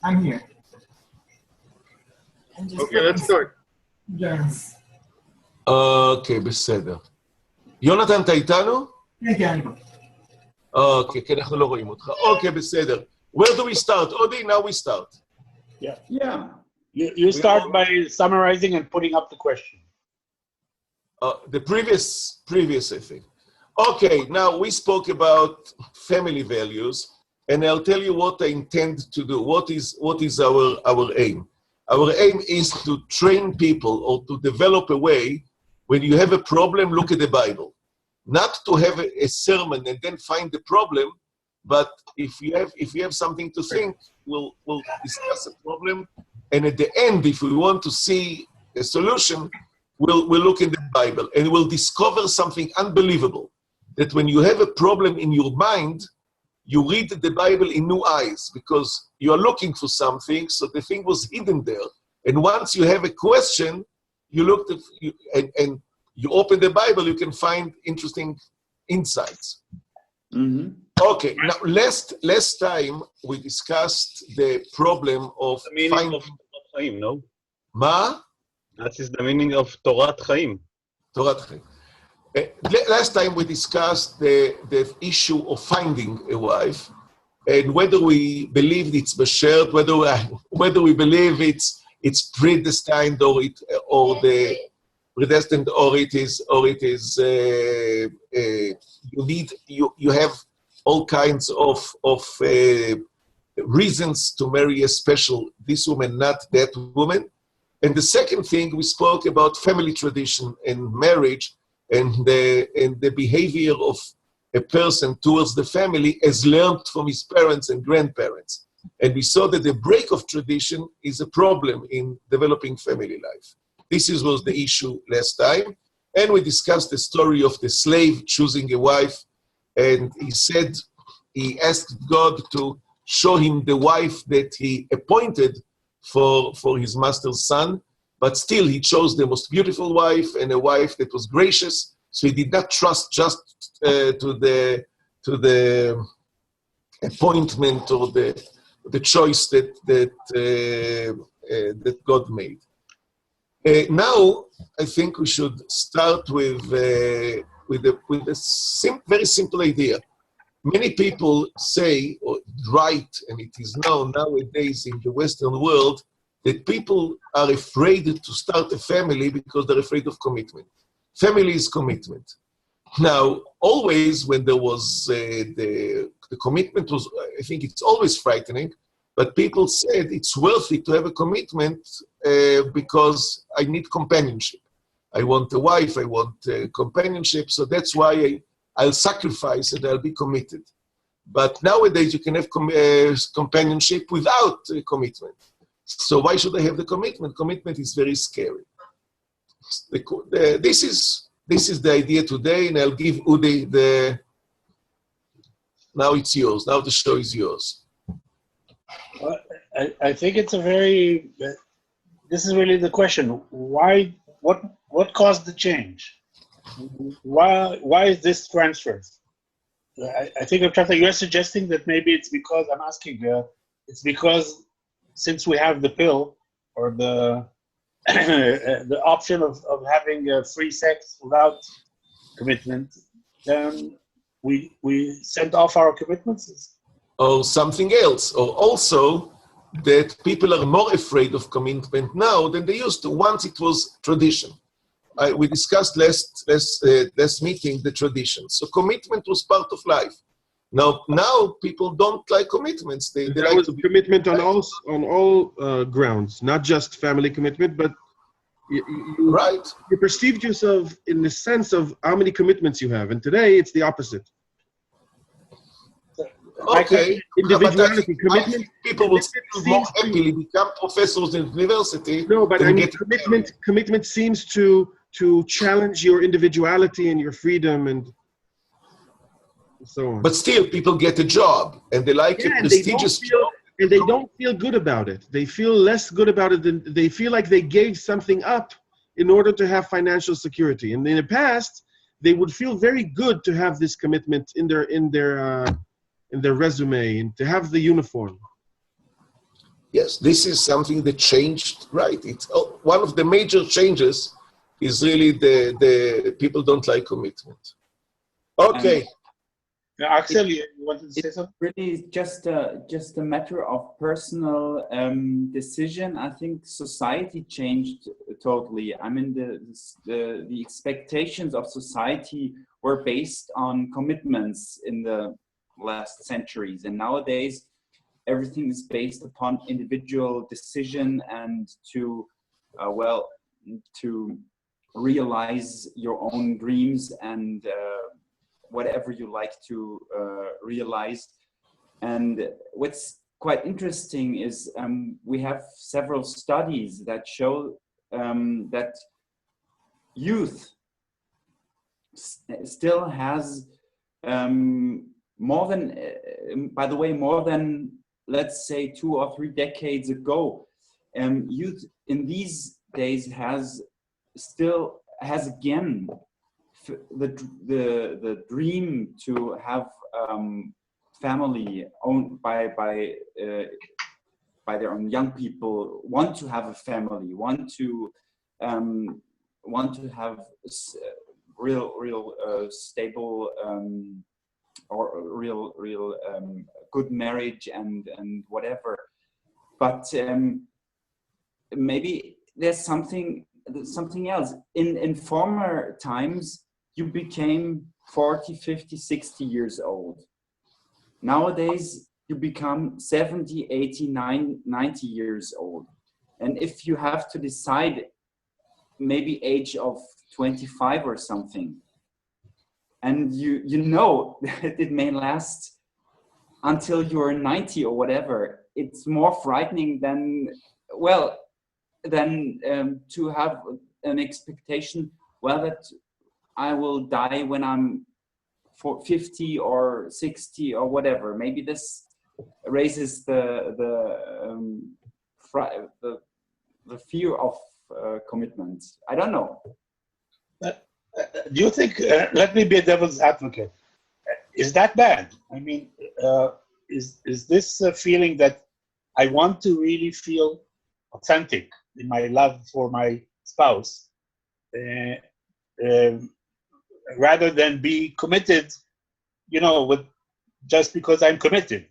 I'm here. Okay, let's start. Yes. אוקיי, בסדר. יונתן, אתה איתנו? כן, כן, אני פה. אוקיי, כי אנחנו לא רואים אותך. אוקיי, בסדר. Where do we start? Odi, now we start. Yeah. You start by summarizing and putting up the question. The previous, I think. Okay, now we spoke about family values, and I'll tell you what I intend to do. What is our aim? Our aim is to train people or to develop a way when you have a problem, look at the Bible. Not to have a sermon and then find the problem, but if you have something to think, we'll discuss a problem, and at the end, if we want to see a solution, we'll look in the Bible, and we'll discover something unbelievable, that when you have a problem in your mind, you read the Bible in new eyes, because you are looking for something, so the thing was hidden there. And once you have a question, you look at, and you open the Bible, you can find interesting insights. Mm-hmm. Okay, now last time we discussed the problem of The meaning of Torat Chaim, no? Ma? That is the meaning of Torat Chaim. Torat Chaim. Last time we discussed the issue of finding a wife, and whether we believe it's bashert, whether we believe it's predestined or the predestined, or it is you have all kinds of reasons to marry a special this woman, not that woman. And the second thing, we spoke about family tradition and marriage, and the behavior of a person towards the family as learned from his parents and grandparents. And we saw that the break of tradition is a problem in developing family life. This was the issue last time. And we discussed the story of the slave choosing a wife. And he asked God to show him the wife that he appointed for his master's son. But still, he chose the most beautiful wife and a wife that was gracious. So he did not trust just to the appointment or the choice that God made. Now, I think we should start with a very simple idea. Many people say or write, and it is known nowadays in the Western world, that people are afraid to start a family because they're afraid of commitment. Family is commitment. Now, always when there was the commitment was, I think it's always frightening, but people said it's worthy to have a commitment because I need companionship. I want a wife, I want companionship, so that's why I'll sacrifice and I'll be committed. But nowadays you can have companionship without commitment. So why should I have the commitment? Commitment is very scary. This is the idea today, and I'll give Udi now it's yours. Now the show is yours. Well, I think it's this is really the question. Why, what caused the change? Why is this transferred? I think, Dr. you're suggesting that maybe it's because, I'm asking, it's because since we have the pill or the option of having free sex without commitment, then we sent off our commitments? Or something else, or also that people are more afraid of commitment now than they used to. Once it was tradition. We discussed last meeting the tradition. So commitment was part of life. Now people don't like commitments. They like was to be commitment on all grounds, not just family commitment, but right. You perceived yourself in the sense of how many commitments you have, and today it's the opposite. Okay, individuality, commitment. People will more happily become professors in university. No, but I mean, commitment seems to challenge your individuality and your freedom and so on. But still, people get a job, and they like a prestigious job. And they don't feel good about it. They feel less good about it than they feel like they gave something up in order to have financial security. And in the past, they would feel very good to have this commitment in their resume and to have the uniform. Yes, this is something that changed, right? It's one of the major changes is really the people don't like commitment. Okay. Axel, you wanted to say It's something? really just a matter of personal decision. I think society changed totally. I mean, the expectations of society were based on commitments in the last centuries, and nowadays everything is based upon individual decision and to realize your own dreams and whatever you like to realize. And what's quite interesting is we have several studies that show that youth still has more than let's say 2 or 3 decades ago, youth in these days has again the dream to have family owned by their own young people, want to have a family, want to have real stable or real good marriage and whatever. But maybe there's something else. In former times, you became 40, 50, 60 years old. Nowadays, you become 70, 80, 90 years old. And if you have to decide maybe age of 25 or something, and you know that it may last until you're 90 or whatever, it's more frightening than to have an expectation, that I will die when I'm 50 or 60 or whatever. Maybe this raises the fear of commitment. I don't know. Do you think, let me be a devil's advocate, is that bad? I mean, is this a feeling that I want to really feel authentic in my love for my spouse, rather than be committed, with just because I'm committed?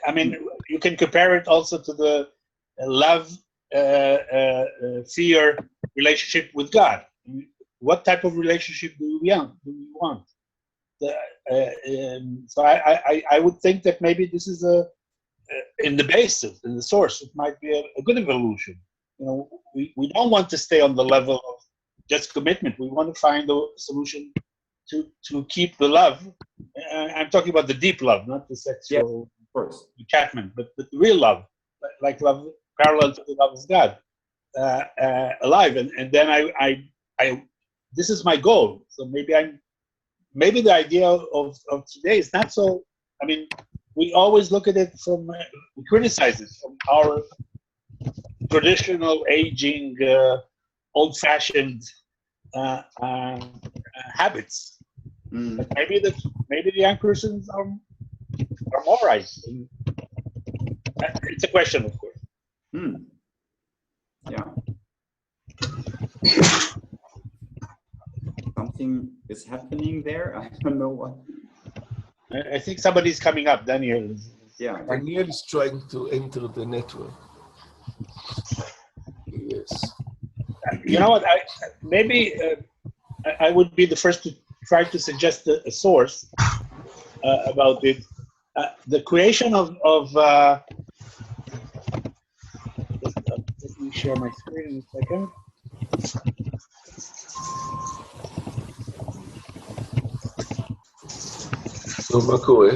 I mean, you can compare it also to the love, fear relationship with God. What type of relationship do we want? So I would think that maybe this is in the basis, in the source, it might be a good evolution. We don't want to stay on the level of just commitment. We want to find a solution to keep the love. I'm talking about the deep love, not the sexual attachment, but the real love, like love parallel to the love of God, alive. And then I this is my goal. So maybe the idea of today is not so. I mean, we always look at it we criticize it from our traditional, aging, old-fashioned habits. But maybe the young persons are more right. It's a question, of course. Yeah. Something is happening there. I don't know what. I think somebody's coming up. Daniel. Yeah. Daniel is trying to enter the network. Yes. You know what? Maybe I would be the first to try to suggest a source about it. The creation of let me share my screen in a second. So, מה קורה?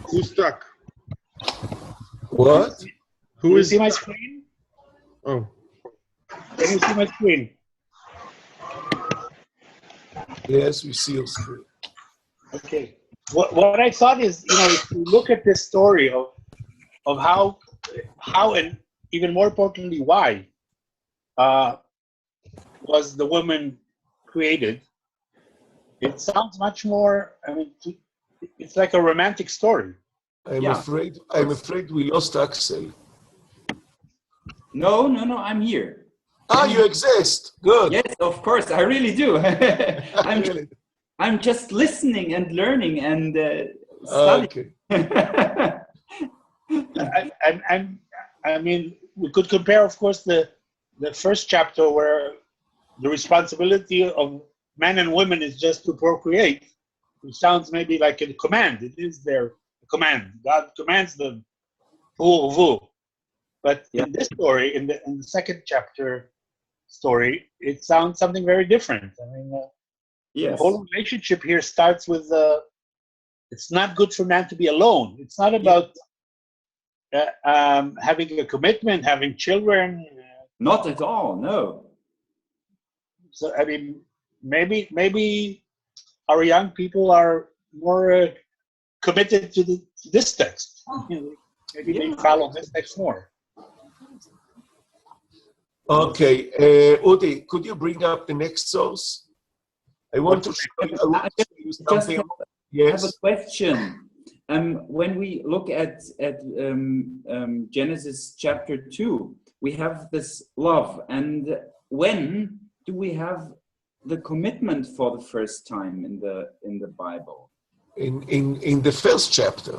Who's stuck? What? Can you see my screen? Oh. Can you see my screen? Yes, we see your screen. Okay. What I thought is, if you look at this story of how and even more importantly why was the woman created, it sounds much more, I mean, it's like a romantic story. Yeah. I'm afraid we lost Axel. No, I'm here. Ah, you exist. Good. Yes, of course, I really do. Really? I'm just listening and learning and studying. Okay. I mean, we could compare, of course, the first chapter where the responsibility of men and women is just to procreate, which sounds maybe like a command. It is their command. God commands them. But in this story, in the second chapter story, it sounds something very different. I mean, Yes. the whole relationship here starts with it's not good for man to be alone. It's not about having a commitment, having children. Not at all, no. So I mean, maybe our young people are more committed to this text. Maybe they follow this text more. Okay, Udi, could you bring up the next source? I want to show you something. I have Yes. a question. When we look at Genesis chapter 2, we have this love, and when do we have the commitment for the first time in the Bible? In the first chapter,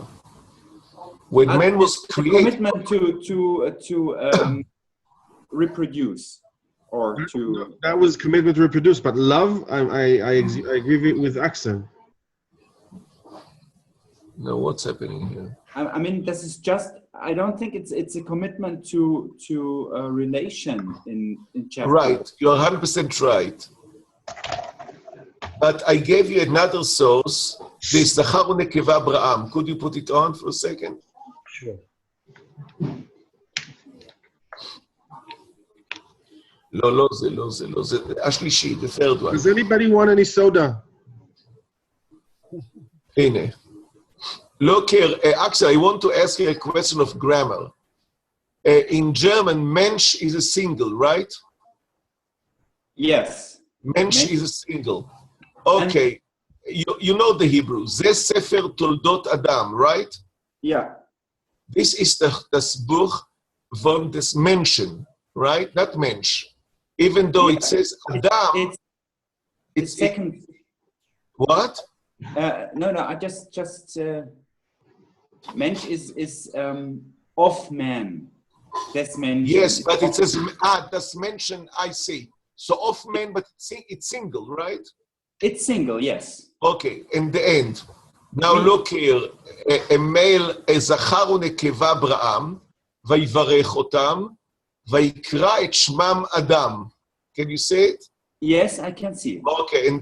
when man was The created. commitment to reproduce or to. That was commitment to reproduce, but love, I agree with Axel. No, what's happening here? I mean, this is just. I don't think it's a commitment to a relation in chapter. Right, you're 100% right. But I gave you another source, this Zachar u'Nekeva Abraham. Could you put it on for a second? Sure. לא, זה השלישי, the third one. Does anybody want any soda? הנה. Look here, Axel, I want to ask you a question of grammar. In German, Mensch is a single, right? Yes. Mensch is a single. Okay, you know the Hebrew. זה ספר תולדות אדם, right? Yeah. This is das Buch von des Menschen, right? Not Mensch. Even though it says Adam, It's second. what? No, I just Mensch is of man. That's Mensch. Yes, but it says das Menschen. I see. So of man, but it's single, right? It's single, yes. Okay. In the end, now look here. A male, זכר ונקבה אברהם, ויברך אותם, ויקרא את שמם אדם. Can you say it? Yes, I can see it. Okay, and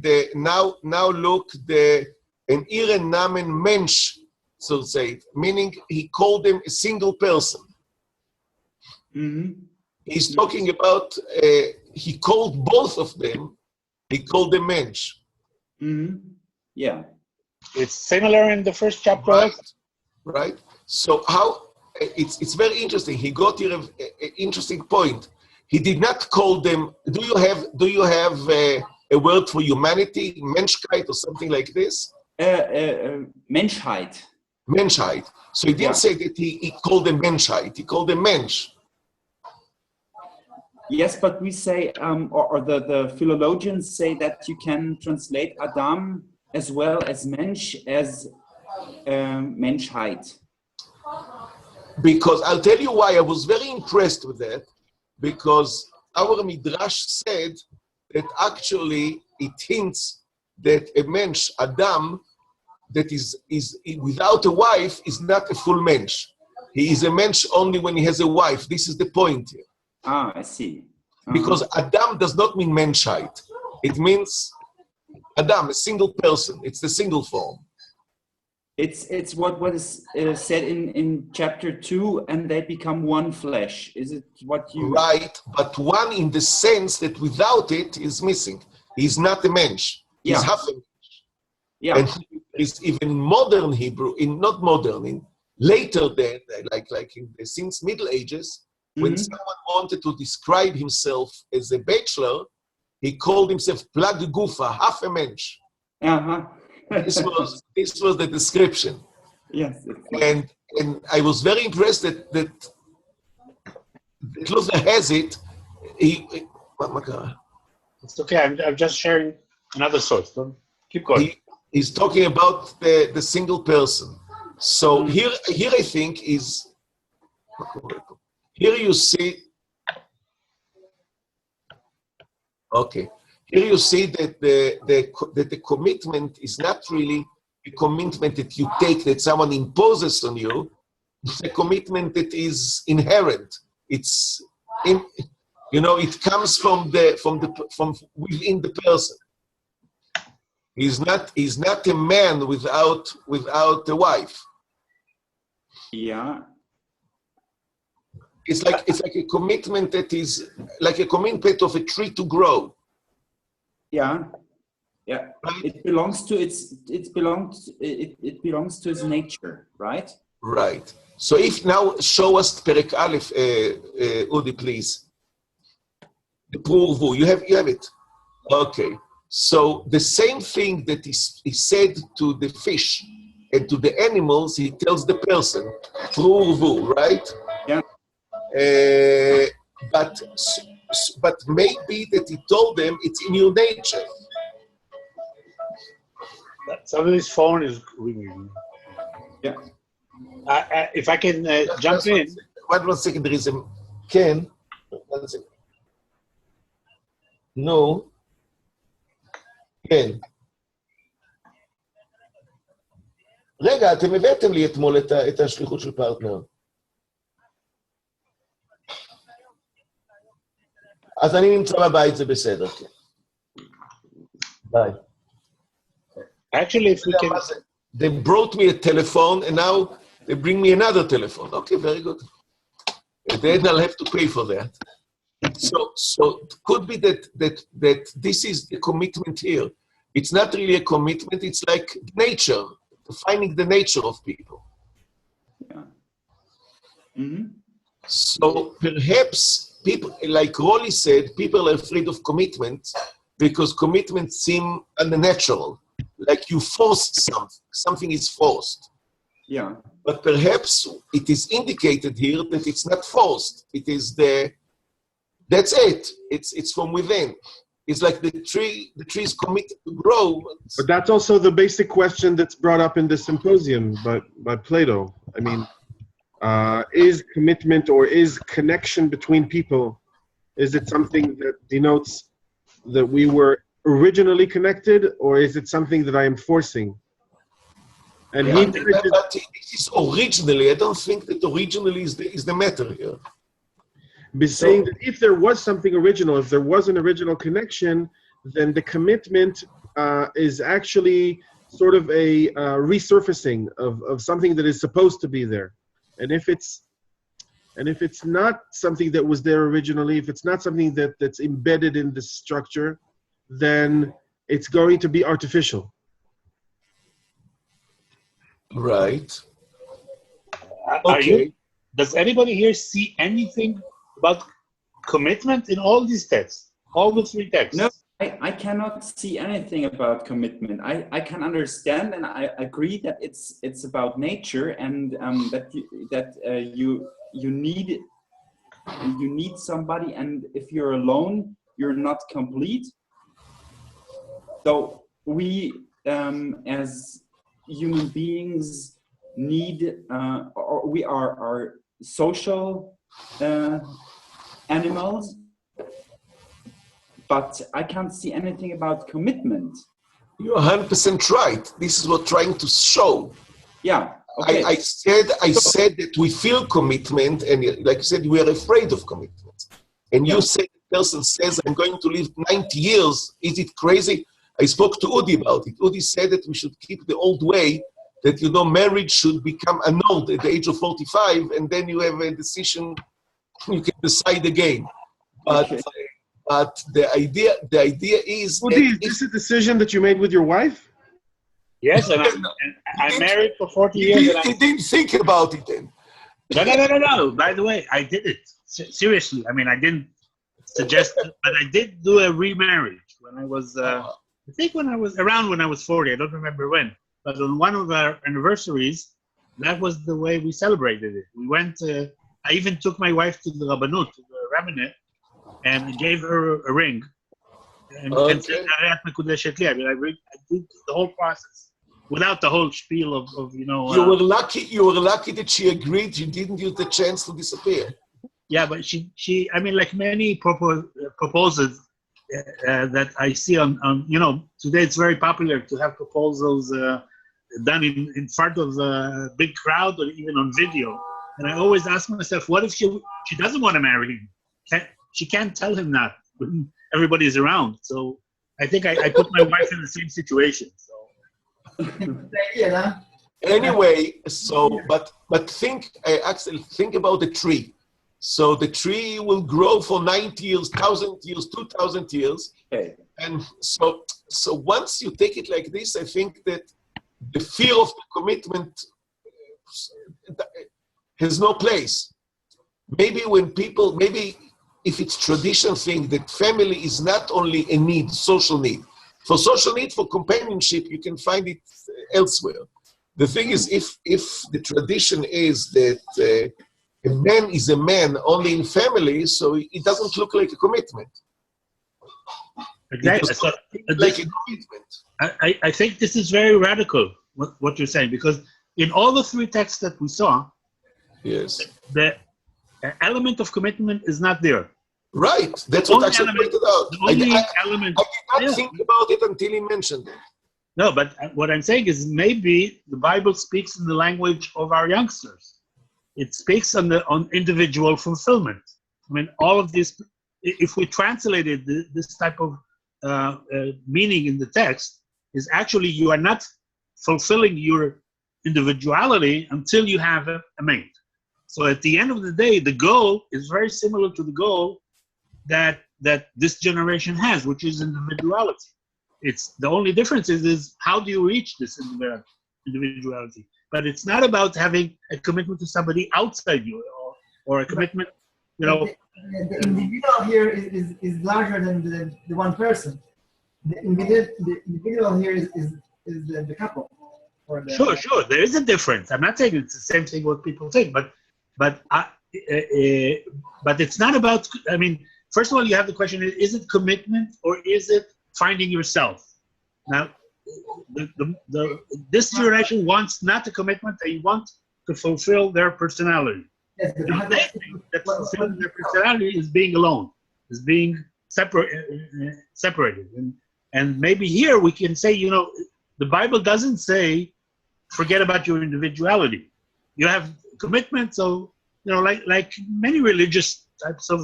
now look an ihren Namen Mensch, so to say, meaning he called them a single person. Mm-hmm. He's talking about, he called both of them, he called them Mensch. Mm-hmm. Yeah. It's similar in the first chapter. Right? So how, it's very interesting. He got here an interesting point. He did not call them, do you have a word for humanity, Menschheit or something like this? Menschheit. Menschheit. So he didn't say that he called them Menschheit, he called them Mensch. Yes, but we say, or the philologians say that you can translate Adam as well as Mensch as Menschheit. Because I'll tell you why I was very impressed with that, because our Midrash said that actually it hints that a Mensch, Adam, that is without a wife is not a full Mensch. He is a Mensch only when he has a wife. This is the point here. Ah, I see. Because Adam does not mean Menschheit. It means Adam, a single person. It's the single form. It's what is said in chapter 2, and they become one flesh. Is it what you... Right, but one in the sense that without it is missing. He's not a Mensch. He's half a Mensch. Yeah. And is even in modern Hebrew, not modern, in later than, like since Middle Ages, when someone wanted to describe himself as a bachelor, he called himself Plag Gufa, half a Mensch. Uh-huh. This was the description. Yes. And I was very impressed that Luther has it. It's okay. I'm just sharing another source. Don't keep going. He's talking about the single person. So here I think is, here you see, okay. Here you see that the commitment is not really a commitment that you take, that someone imposes on you. It's a commitment that is inherent. It's it comes from within the person. He's not a man without a wife. Yeah. It's like a commitment that is like a commitment of a tree to grow. Yeah. Yeah. Right? It belongs to it belongs to his nature, right? Right. So if now show us Perek Aleph, Udi, please. The Purvu, you have it. Okay. So the same thing that is said to the fish and to the animals, he tells the person, Purvu, right? Yeah. But maybe that he told them it's in your nature. Somebody's phone is ringing. Yeah. If I can jump in. One second, there is a Ken. 1 second. No. כן. רגע, אתם הבאתם לי אתמול את השליחות של פרטנר. אז אני נמצא בבית, זה בסדר, כן. ביי. Actually, if we can... They brought me a telephone, and now they bring me another telephone. Okay, very good. And then I'll have to pay for that. So it could be that this is the commitment here. It's not really a commitment, it's like nature, finding the nature of people. Yeah. Mm-hmm. So perhaps people, like Rolly said, people are afraid of commitment because commitment seems unnatural. Like you forced something is forced. Yeah. But perhaps it is indicated here that it's not forced. It is that's it. It's from within. It's like the tree is committed to grow. But that's also the basic question that's brought up in the symposium by Plato. I mean, is commitment or is connection between people, is it something that denotes that we were originally connected, or is it something that I am forcing? And Yeah, but this is originally, I don't think that originally is the matter here. Be saying that if there was something original, if there was an original connection, then the commitment is actually sort of a resurfacing of something that is supposed to be there. And if it's not something that was there originally, if it's not something that's embedded in the structure, then it's going to be artificial. Right. Does anybody here see anything about commitment in all these texts? All the three texts? No, I cannot see anything about commitment. I can understand and I agree that it's about nature and that you need somebody, and if you're alone, you're not complete. So we as human beings need, or we are social animals, but I can't see anything about commitment. You're 100% right. This is what I'm trying to show. Yeah. Okay. I said that we feel commitment, and like you said, we are afraid of commitment. And you say the person says, I'm going to live 90 years. Is it crazy? I spoke to Udi about it. Udi said that we should keep the old way, that, marriage should become annulled at the age of 45, and then you have a decision, you can decide again. But the idea is... Udi, is this a decision that you made with your wife? Yes, and I'm married for 40 years. He didn't think about it then. No. By the way, I did it. Seriously. I mean, I didn't suggest it, but I did do a remarriage when I was I think when I was 40, I don't remember when, but on one of our anniversaries, that was the way we celebrated it. We went, I even took my wife to the Rabbanut, to the rabbinate, and gave her a ring. And said, I mean, I did the whole process without the whole spiel of you know. You were lucky that she agreed. You didn't use the chance to disappear. Yeah, but she I mean, like many proposals that I see on, you know, today it's very popular to have proposals done in front of a big crowd or even on video. And I always ask myself, what if she doesn't want to marry him? She can't tell him that when everybody's around. So I think I put my wife in the same situation. So. Yeah. Anyway, so but think, Axel, think about the tree. So the tree will grow for 90 years, 1,000 years, 2,000 years. Okay. And so once you take it like this, I think that the fear of the commitment has no place. Maybe if it's traditional thing, that family is not only a need, social need. For social need, for companionship, you can find it elsewhere. The thing is, if the tradition is that a man is a man only in family, so it doesn't look like a commitment. Exactly. So, like a commitment. I think this is very radical, what you're saying, because in all the three texts that we saw, yes, the element of commitment is not there. Right. That's what Axel pointed out. I did not think about it until he mentioned it. No, but what I'm saying is maybe the Bible speaks in the language of our youngsters. It speaks on individual fulfillment. I mean, all of this, if we translated this type of meaning in the text, is actually you are not fulfilling your individuality until you have a mate. So at the end of the day, the goal is very similar to the goal that this generation has, which is individuality. It's the only difference is how do you reach this individuality? But it's not about having a commitment to somebody outside you or a commitment, you know. The individual here is larger than the one person. The individual here is the couple. Or the, Sure. There is a difference. I'm not saying it's the same thing what people think, but it's not about. I mean, first of all, you have the question: is it commitment or is it finding yourself? Now, this generation wants not a commitment; they want to fulfill their personality. Yes, Now, they think that fulfilling their personality is being alone, is being separated, and maybe here we can say, you know, the Bible doesn't say forget about your individuality. You have commitment, so you know, like many religious types of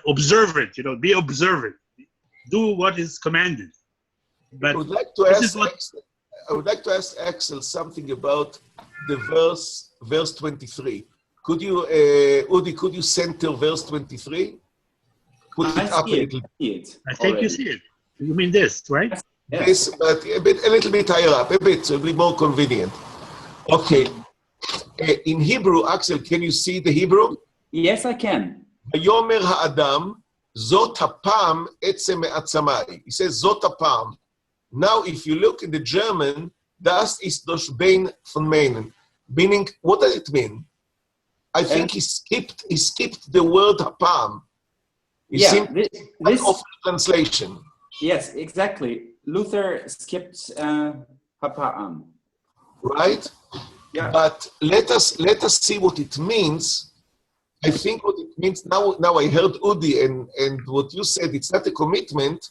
observant, you know, be observant, do what is commanded. But I would like to ask Axel something about the verse 23. Could you, Udi, could you center verse 23? Put it up a little. I think you see it. You mean this, right? Yeah. This, but a little bit higher up, a bit, so it'll be more convenient. Okay. In Hebrew, Axel, can you see the Hebrew? Yes, I can. ויאמר האדם, זאת הפעם עצם מעצמי. He says, זאת הפעם. Now, if you look in the German, das ist das Bein von meinen. Meaning, what does it mean? I think he skipped the word הפעם. This translation. Yes, exactly. Luther skipped hapa'am. Right? Yeah. But let us see what it means. I think what it means now I heard Udi and what you said, it's not a commitment.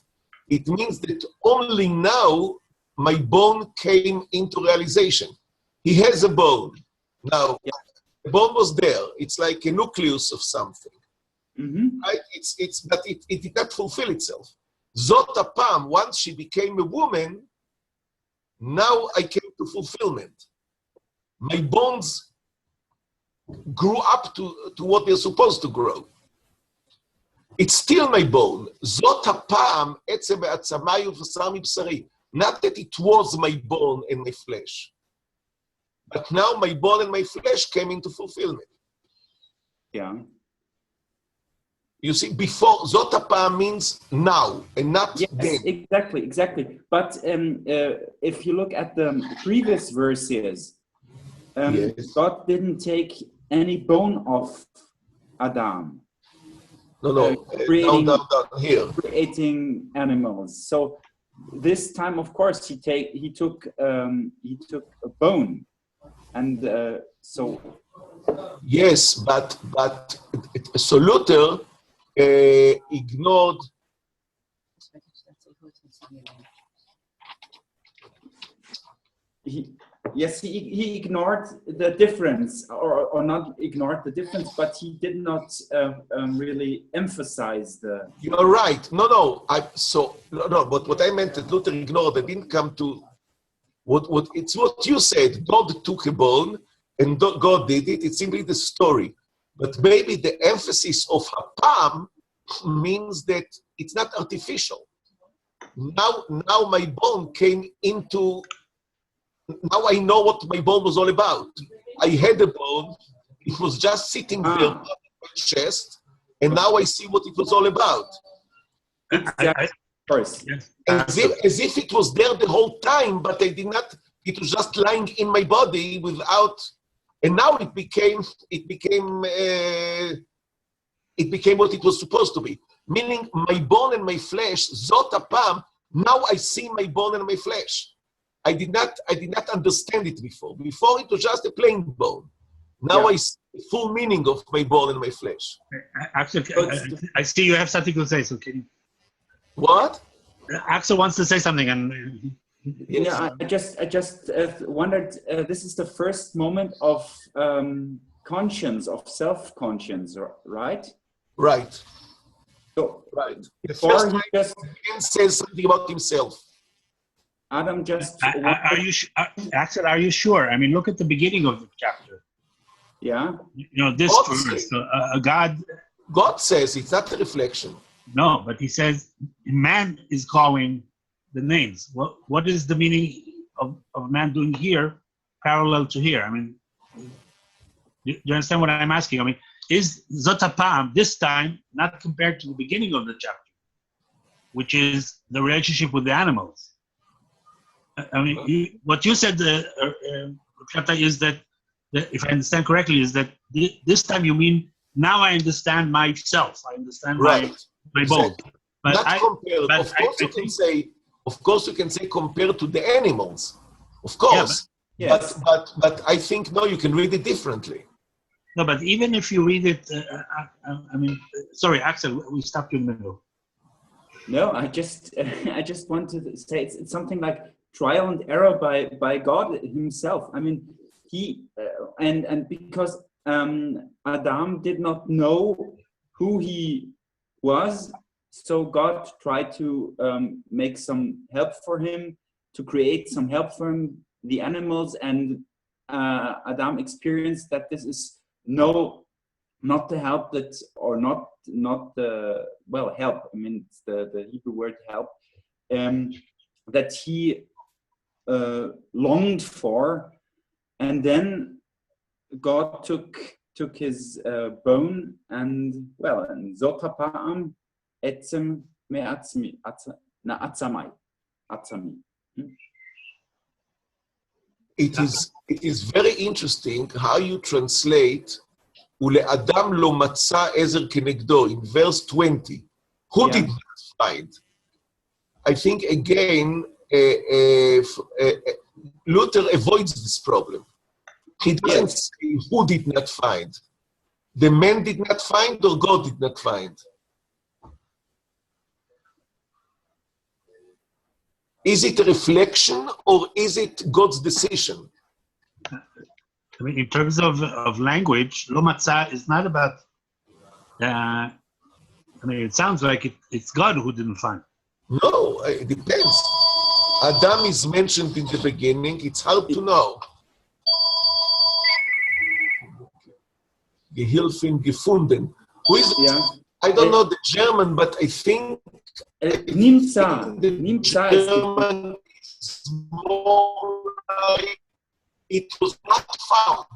It means that only now my bone came into realization. He has a bone. Now, the bone was there. It's like a nucleus of something. Mm-hmm. Right? But it did not fulfill itself. Zot apam, once she became a woman, now I came to fulfillment. My bones grew up to what they're supposed to grow. It's still my bone. Zot apam, etzem be'atzamai uvasar mibsari. Not that it was my bone and my flesh. But now my bone and my flesh came into fulfillment. Yeah. You see, before, Zot hapam means now and not Yes, then. exactly. But if you look at the previous verses, Yes. God didn't take any bone off Adam, No, creating- down, here. creating animals. So this time, of course, he took a bone, and so Yes, but so Luther ignored. he ignored the difference, or not ignored the difference, but he did not really emphasize the. You're right. No. But what I meant that Luther ignored, I didn't come to what it's what you said. God took a bone and God did it. It's simply the story. But maybe the emphasis of hapam means that it's not artificial. Now my bone came into. Now I know what my bone was all about. I had a bone. It was just sitting there on my chest, and now I see what it was all about. Exactly. Of course. Yes. As if it was there the whole time, but I did not. It was just lying in my body without. And now it became what it was supposed to be. Meaning, my bone and my flesh, Zot hapam. Now I see my bone and my flesh. I did not understand it before. Before it was just a plain bone. Now I see the full meaning of my bone and my flesh. Axel, I see you have something to say, so can you? What? Axel wants to say something, and Yeah, I just wondered. This is the first moment of conscience, of self-conscience, right? Right. So Right. The before first he time just man says something about himself. Adam just are you Axel? Are you sure? I mean, look at the beginning of the chapter. yeah. You know this God verse. says- God. God says it's not a reflection. No, but he says man is calling the names. What is the meaning of man doing here parallel to here? I mean, do you understand what I'm asking? I mean, is Zot hapam this time not compared to the beginning of the chapter, which is the relationship with the animals? I mean, what you said, Shata, is that, if I understand correctly, is that this time you mean now I understand myself. I understand Right. my bone. Exactly. But Not compared. but Of course, I you can think- say. Of course, you can say compared to the animals. Of course. Yes. But I think no, you can read it differently. No, but even if you read it, I mean, sorry, Axel, we stopped you in the middle. No, I just wanted to say it's something like trial and error by God Himself. I mean, He and because Adam did not know who he was, so God tried to make some help for him, to create some help for him, the animals, and Adam experienced that this is not the help that, or not the help. I mean, it's the Hebrew word help, that he longed for, and then God took his bone and Zot hapam etzem me'atzmi atzamai. It is very interesting how you translate "Ule'adam lo matza ezer kenegdo" in verse 20. Who Yeah. did not find? I think again, Luther avoids this problem. He doesn't say who did not find. The man did not find or God did not find. Is it a reflection or is it God's decision? I mean, in terms of language, lo matzah is not about. I mean, it sounds like it's God who didn't find. No, it depends. Adam is mentioned in the beginning. It's hard to know. Gehilfen gefunden. Who is it? Yeah. I don't know the German, but I think Nimtza. the Nimtza is German is more like it was not found.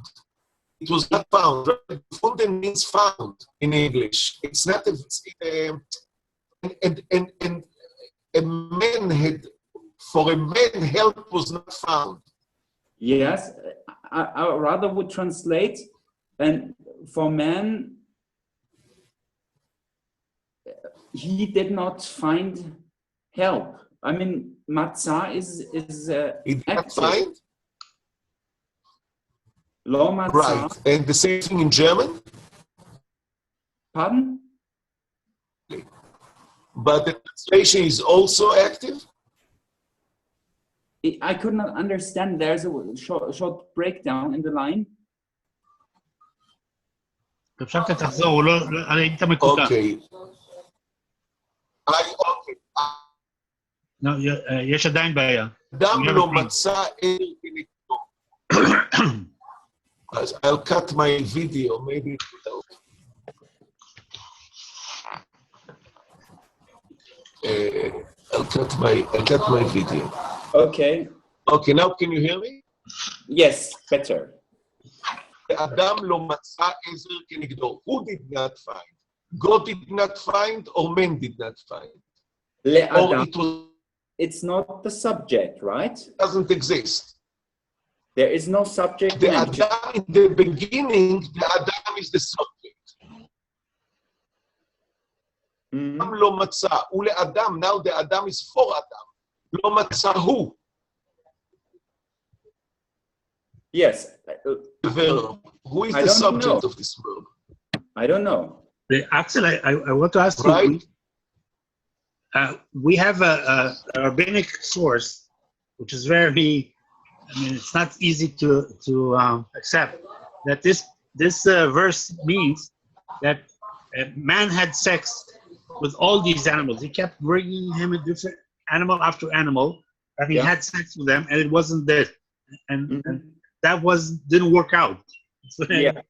It was not found. Right? Gefunden means found in English. It's not and a man had, for a man, help was not found. Yes, I rather would translate, and for man, he did not find help. I mean, matzah is He did not active. find? Lo matzah. Right. And the same thing in German? Pardon? But the translation is also active? I could not understand. There's a short breakdown in the line. אפשר תחזור, הוא לא, היית מקוטע. Okay. Okay. לא, יש עדיין בעיה. אדם לא מצא ער כנגדו. אז I'll cut my video, maybe it will help. I'll cut my video. Okay. Okay, now can you hear me? Yes, better. אדם לא מצא עזר כנגדו. Who did not find? God did not find or man did not find? Or Le'adam. It's not the subject, right? doesn't exist. There is no subject The mentioned. Adam in the beginning, the Adam is the subject. Mhm. אדם לא מצא. ולאדם, now the Adam is for Adam. לא מצא הוא. Yes. The verb. Who is I the don't subject know. of this verb? I don't know. Axel, I want to ask Right? you, we have a rabbinic source, which is very, I mean, it's not easy to accept, that this verse means that man had sex with all these animals. He kept bringing him a different animal after animal, and he Yeah. had sex with them, and it wasn't this. And Mhm. that didn't work out. Yeah.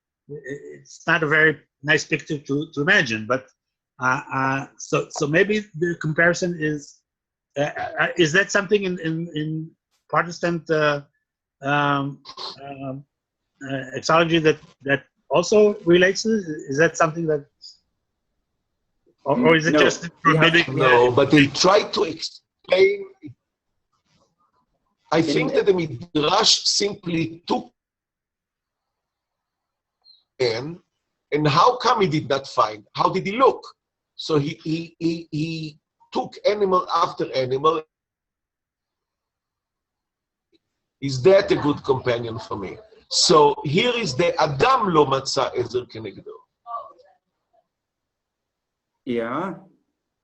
It's not a very nice picture to imagine, but so maybe the comparison is that something in Protestant exology that also relates to this? Is that something that, or is it No. just rabbinic? No, but they try to explain. I think that the Midrash simply took and how come he did not find? How did he look? So he took animal after animal. Is that a good companion for me? So here is the Adam lo matza ezer kenegdo. Yeah.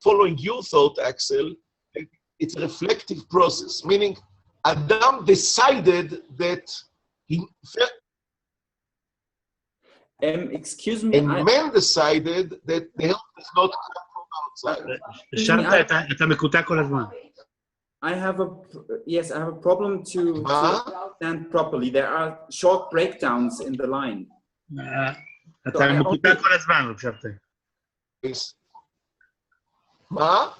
Following your thought, Axel, it's a reflective process, meaning Adam decided that he felt, Excuse me. and man decided that the help does not come from outside. שרת, אתה מקוטע כל הזמן. I have a problem to understand properly. There are short breakdowns in the line. אתה מקוטע כל הזמן, שבתאי. מה?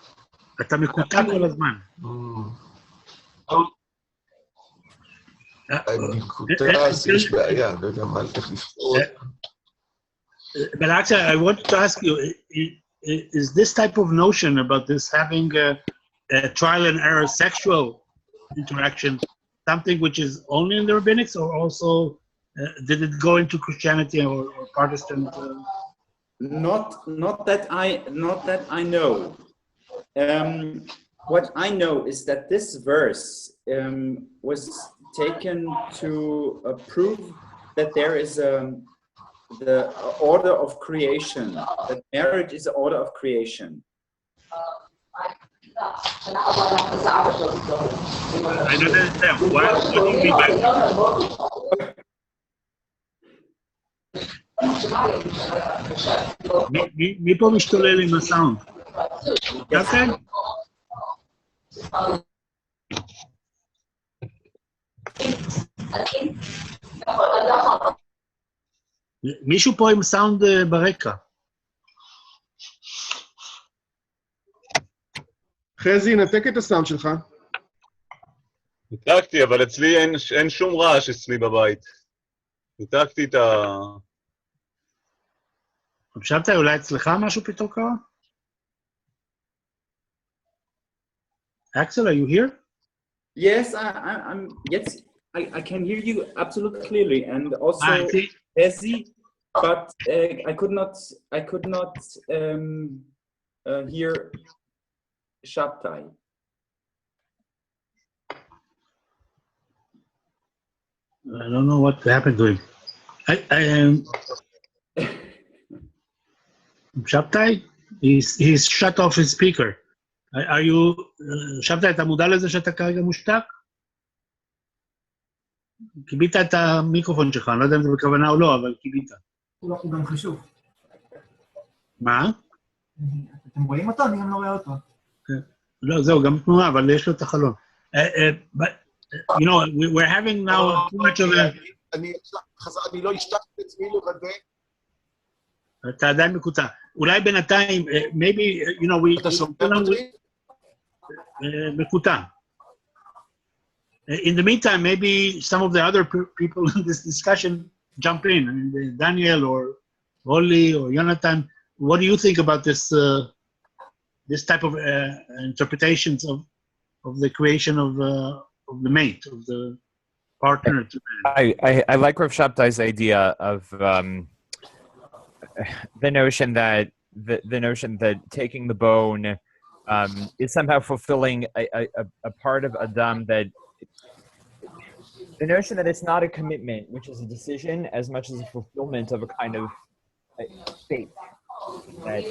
אתה מקוטע כל הזמן. אני מקוטע, אז יש בעיה, לא יודע מה איך לפעול. But actually, I wanted to ask you, is this type of notion about this having a trial and error sexual interaction something which is only in the rabbinics, or also did it go into Christianity or Protestant? Not that I know. What I know is that this verse was taken to prove that there is the order of creation, that marriage is the order of creation. I don't understand. What do you mean by that? מי פה משתולל עם הסאונד? כן? מישהו פה עם סאונד ברקע. חזי, נתק את הסאונד שלך. נתקתי, אבל אצלי אין שום רעש אצלי בבית. ניתקתי את ה... שבתאי, אולי אצלך משהו פתאום קרה? Axel, are you here? Yes, I'm. Yes, I can hear you absolutely clearly, and also I see. Ezzy, but I could not hear Shabtai. I don't know what happened to him. שבתאי, he's shut off his speaker. Are you, שבתאי, אתה מודע לזה שאתה כרגע מושתק? קיבית את המיקרופון שלך, אני לא יודע אם זה בכוונה או לא, אבל קיבית. הוא גם חישוב. מה? אתם רואים אותו? אני גם לא רואה אותו. לא, זהו, גם תנועה, אבל יש לו את החלון. You know, we're having now too much of a... אני לא השתקתי את עצמי לוודא. אתה עדיין מקוטע. אולי בינתיים, maybe, you know, we... אתה שומע אותי? מקוטע. In the meantime, maybe some of the other people in this discussion jump in. I mean, Daniel or Holly or Jonathan, what do you think about this this type of interpretations of the creation of the mate, of the partner? I like Rav Shabtai's idea of the notion that taking the bone is somehow fulfilling a part of Adam, that the notion that it's not a commitment, which is a decision, as much as a fulfillment of a kind of fate. That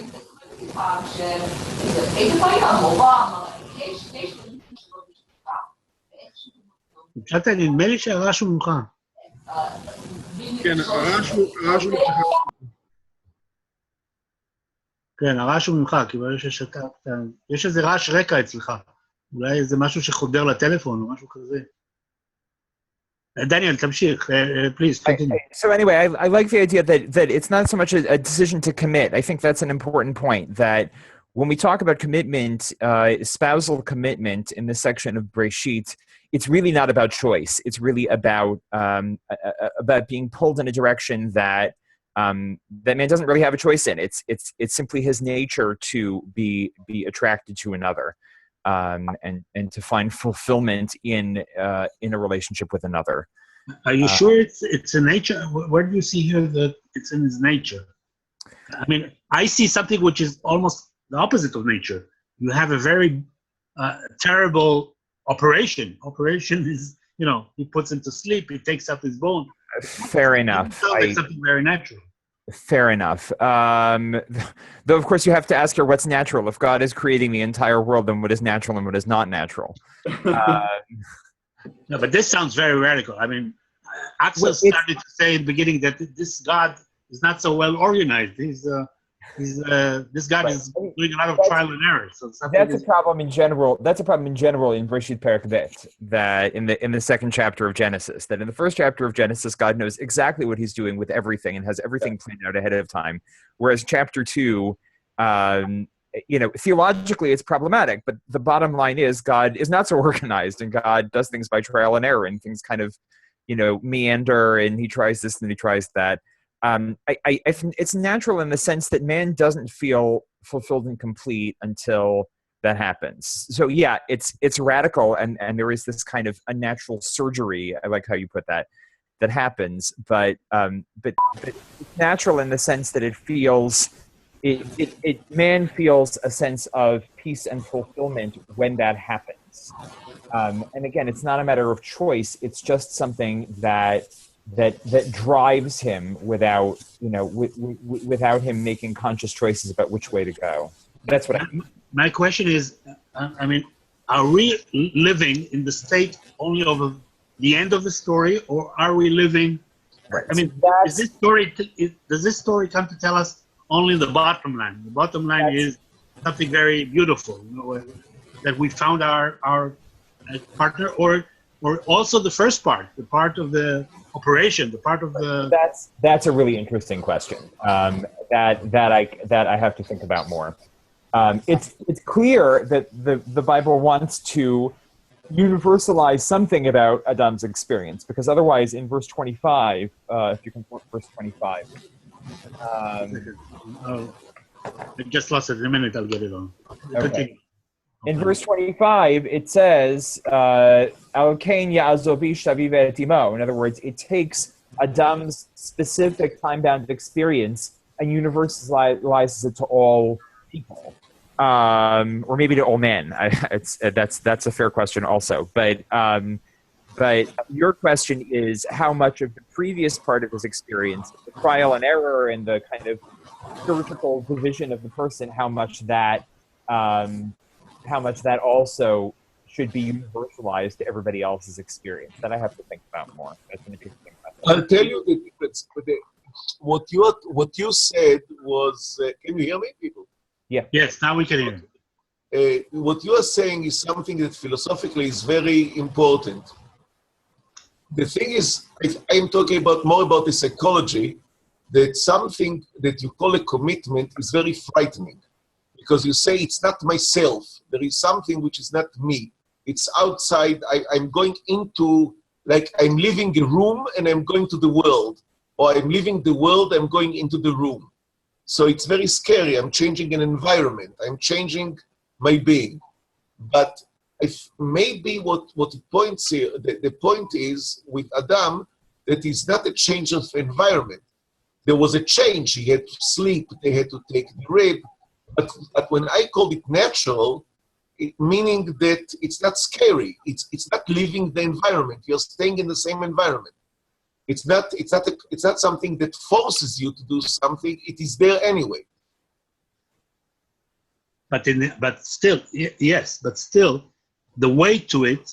שבתאי, נדמה לי שהרעש הוא ממך. כן, הרעש הוא כן, הרעש הוא ממך, כי ברגע ששתקת, יש איזה רעש רקע אצלך. אולי איזה משהו שחודר לטלפון או משהו כזה. Daniel, תמשיך, please. So anyway, I like the idea that it's not so much a decision to commit. I think that's an important point, that when we talk about commitment, spousal commitment in this section of Breshit, it's really not about choice. It's really about being pulled in a direction that that man doesn't really have a choice in. It's simply his nature to be attracted to another. And to find fulfillment in a relationship with another. Are you sure it's a nature? Where do you see here that it's in his nature? I mean, I see something which is almost the opposite of nature. You have a very terrible operation. Operation is, you know, he puts him to sleep, he takes out his bone. Fair enough. It's something very natural. Fair enough. Though, of course, you have to ask her what's natural. If God is creating the entire world, then what is natural and what is not natural? No, but this sounds very radical. I mean, Axel started to say in the beginning that this God is not so well organized. This God is doing a lot of trial and error. So that's a problem in general. That's a problem in general in Breshit Perek Bet, that in the second chapter of Genesis, that in the first chapter of Genesis, God knows exactly what he's doing with everything and has everything planned out ahead of time. Whereas chapter 2, you know, theologically it's problematic, but the bottom line is God is not so organized, and God does things by trial and error, and things kind of, you know, meander, and he tries this and he tries that. I think it's natural in the sense that man doesn't feel fulfilled and complete until that happens. So yeah, it's radical, and there is this kind of unnatural surgery. I like how you put that happens, but it's natural in the sense that it feels. Man feels a sense of peace and fulfillment when that happens. And again, it's not a matter of choice. It's just something that drives him without, you know, without him making conscious choices about which way to go. That's what my question is, I mean, are we living in the state only of the end of the story, or are we living, right. I mean, does this story come to tell us only the bottom line? The bottom line is something very beautiful, you know, that we found our partner, or also the first part, the part of the operation, the part of the... That's a really interesting question that I have to think about more. It's clear that the Bible wants to universalize something about Adam's experience, because otherwise, in verse 25, if you can quote verse 25. Oh, I just lost it. In a minute, I'll get it on. Okay. Continue. In verse 25, it says, "Alkein ya'azovi shaviv et imo." In other words, it takes Adam's specific time-bound experience and universalizes it to all people, or maybe to all men. That's a fair question also. But your question is how much of the previous part of his experience, the trial and error and the kind of spiritual division of the person, how much that also should be universalized to everybody else's experience. That I have to think about more. That's an interesting question. I'll tell you the difference. What you said was, can you hear me, people? Yes, now we can hear. What you are saying is something that philosophically is very important. The thing is, I'm talking more about the psychology, that something that you call a commitment is very frightening. Because you say, it's not myself. There is something which is not me. It's outside. I'm going into, like I'm leaving a room and I'm going to the world. Or I'm leaving the world, I'm going into the room. So it's very scary. I'm changing an environment. I'm changing my being. But if maybe what it points here, the point is with Adam, that it's not a change of environment. There was a change. He had to sleep. They had to take the rib. But when I call it natural, meaning that it's not scary. It's not leaving the environment. You're staying in the same environment. It's not something that forces you to do something. It is there anyway. But still, the way to it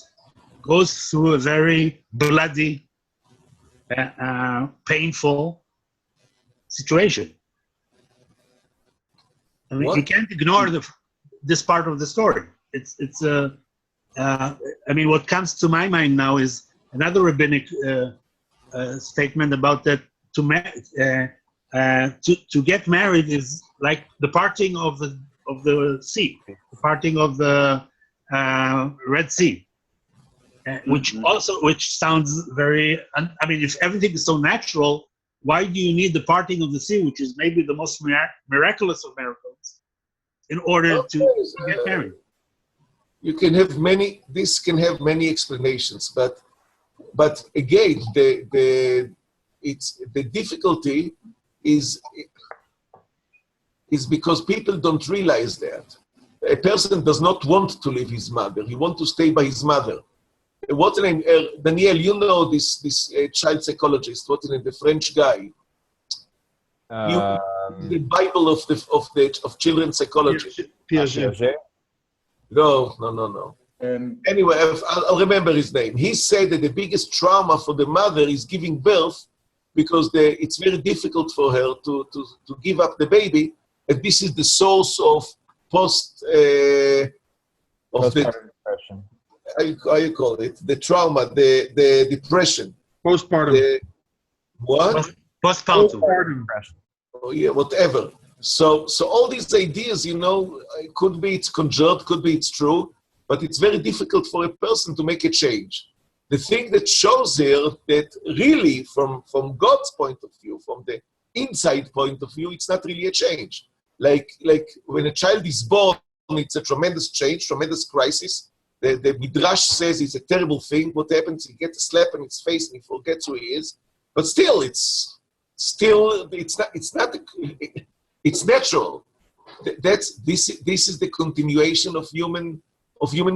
goes through a very bloody, painful situation. I mean, you can't ignore this part of the story. I mean, what comes to my mind now is another rabbinic statement about that to get married is like the parting of the sea, the parting of the Red Sea, which sounds very. I mean, if everything is so natural, why do you need the parting of the sea, which is maybe the most miraculous of miracles, in order to get married? You can have many. This can have many explanations, but again, the difficulty is because people don't realize that a person does not want to leave his mother. He wants to stay by his mother. What's the name? Daniel, you know this child psychologist. What's the name? The French guy. The Bible of children's psychology. Piaget. No. Anyway, I'll remember his name. He said that the biggest trauma for the mother is giving birth because it's very difficult for her to give up the baby, and this is the source of Depression. How you call it? The trauma, the depression. Postpartum. What? Postpartum. Oh yeah, whatever. So all these ideas, could be it's conjured, could be it's true, but it's very difficult for a person to make a change. The thing that shows here that really from God's point of view, from the inside point of view, it's not really a change. Like when a child is born, it's a tremendous change, tremendous crisis. The Midrash says it's a terrible thing. What happens? He gets a slap on his face and he forgets who he is. But still, it's natural. This is the continuation of human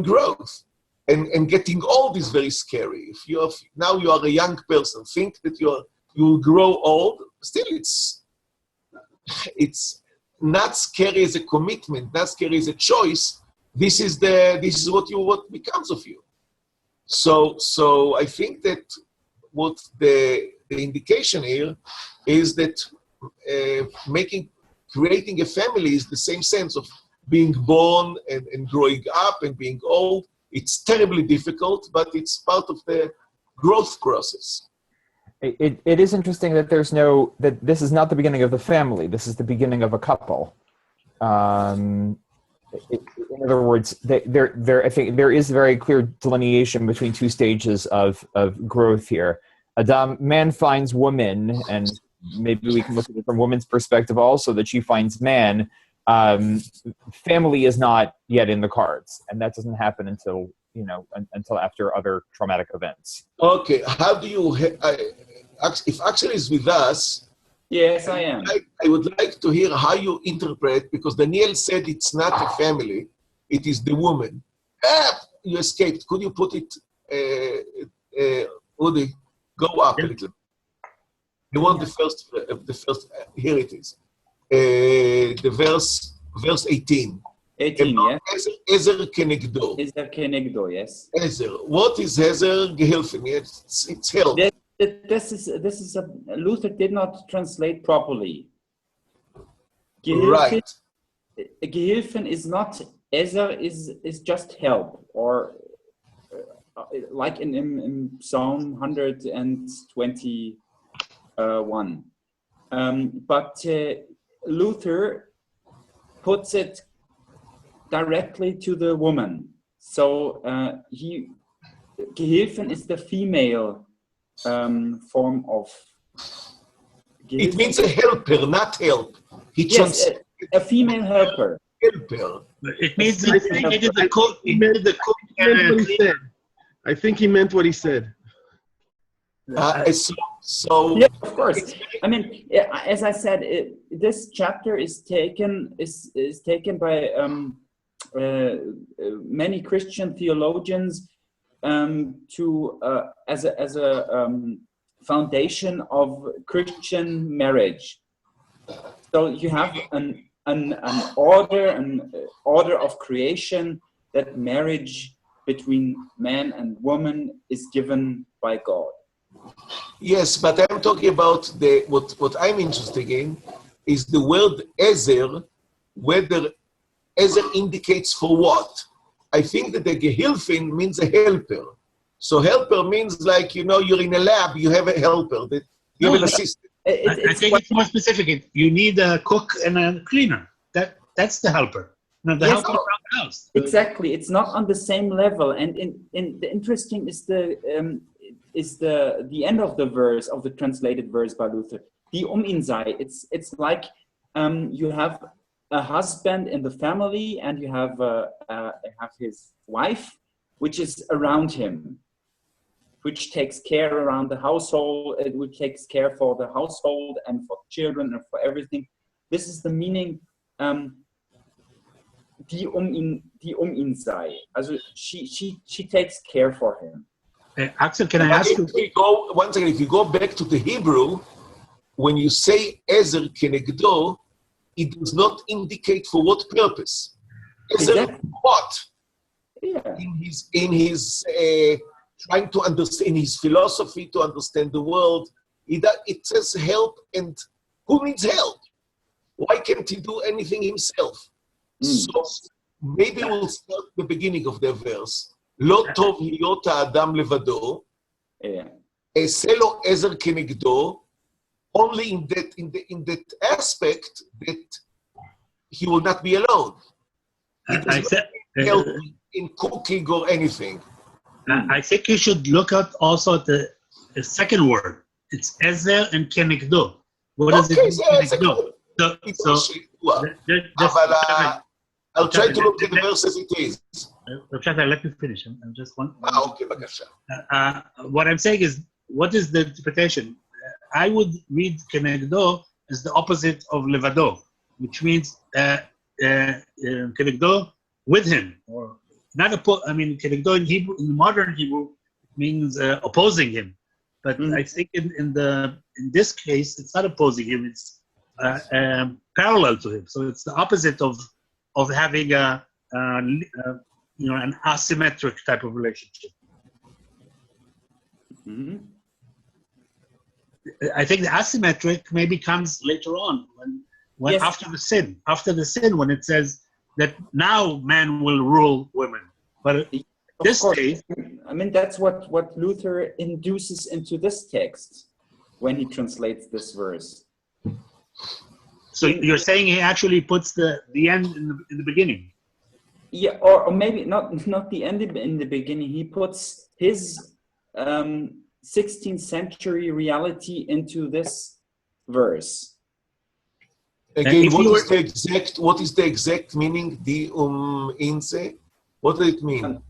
growth, and getting old is very scary. If now you are a young person, think that you will grow old. Still, it's not scary as a commitment, not scary as a choice. This is what becomes of you. So I think that what the indication here is that creating a family is the same sense of being born and growing up and being old. It's terribly difficult, but it's part of the growth process. It is interesting that that this is not the beginning of the family. This is the beginning of a couple. In In other words, I think there is very clear delineation between two stages of growth here. Man finds woman, and maybe we can look at it from woman's perspective also, that she finds man. Family is not yet in the cards, and that doesn't happen until after other traumatic events. Okay, how do you, if Axel is with us, Yes, I am. I would like to hear how you interpret, because Daniel said it's not a family, it is the woman. You escaped. Could you put it, Udi, go up a little. You want the first, here it is. The verse 18. 18, yeah? Ezer kenegdo. Ezer kenegdo, yes. Ezer. What is Ezer gehelfen? It's help. This is Luther did not translate properly. Right. Gehilfen is not, Ezer is just help, or like in Psalm 121. But Luther puts it directly to the woman. So Gehilfen is the female form of Gehilfen. It means a helper, not help. Yes, a female helper. Helper. It means that he needed the cook. He needed the cook. I think he meant what he said. So yeah, of course. I mean, as I said, this chapter is taken by many Christian theologians as a foundation of Christian marriage. So you have an order of creation, that marriage between man and woman is given by God. Yes, but I'm talking about what I'm interested in is the word Ezer, whether Ezer indicates for what. I think that the Gehilfen means a helper. So helper means like, you're in a lab, you have a helper, that you have an assistant. I think it's more specific. You need a cook and a cleaner. That's the helper. No, the helper around the house. Exactly. It's not on the same level. And the interesting is the end of the verse, of the translated verse by Luther. Die ihn sei. It's like you have a husband in the family, and you have his wife, which is around him, which takes care around the household, which takes care for the household and for children and for everything. This is the meaning. Die ihn sei. Also she takes care for him. Axel, can I ask you? If you go back to the Hebrew, when you say Ezer kenegdo, it does not indicate for what purpose. Ezer Exactly. what? Yeah. In his trying to understand, in his philosophy to understand the world, it says help, and who needs help? Why can't he do anything himself? So maybe we'll start the beginning of the verse. לא טוב להיות האדם לבדו, אעשה לו עזר כנגדו, only in that aspect that he will not be alone. He does not help in cooking or anything. I think you should look at also at the second word. It's Ezer and Kenegdo. What does it mean? I'll try to look at the verse as it is. Let me finish. I'm just one. Okay, בבקשה. What I'm saying is, what is the interpretation? I would read Kenegdo as the opposite of Levado, which means Kenegdo with him, or not. Kenegdo in Hebrew, in modern Hebrew, means opposing him. But I think in this case, it's not opposing him; it's parallel to him. So it's the opposite of having an asymmetric type of relationship. Mm-hmm. I think the asymmetric maybe comes later on, when Yes. after the sin, when it says that now man will rule women. But this case, I mean, that's what Luther induces into this text when he translates this verse. so you're saying he actually puts the end in the beginning. Yeah, or maybe not the end in the beginning. He puts his 16th century reality into this verse. Again, if what you is the exact meaning? Die Insel? What does it mean?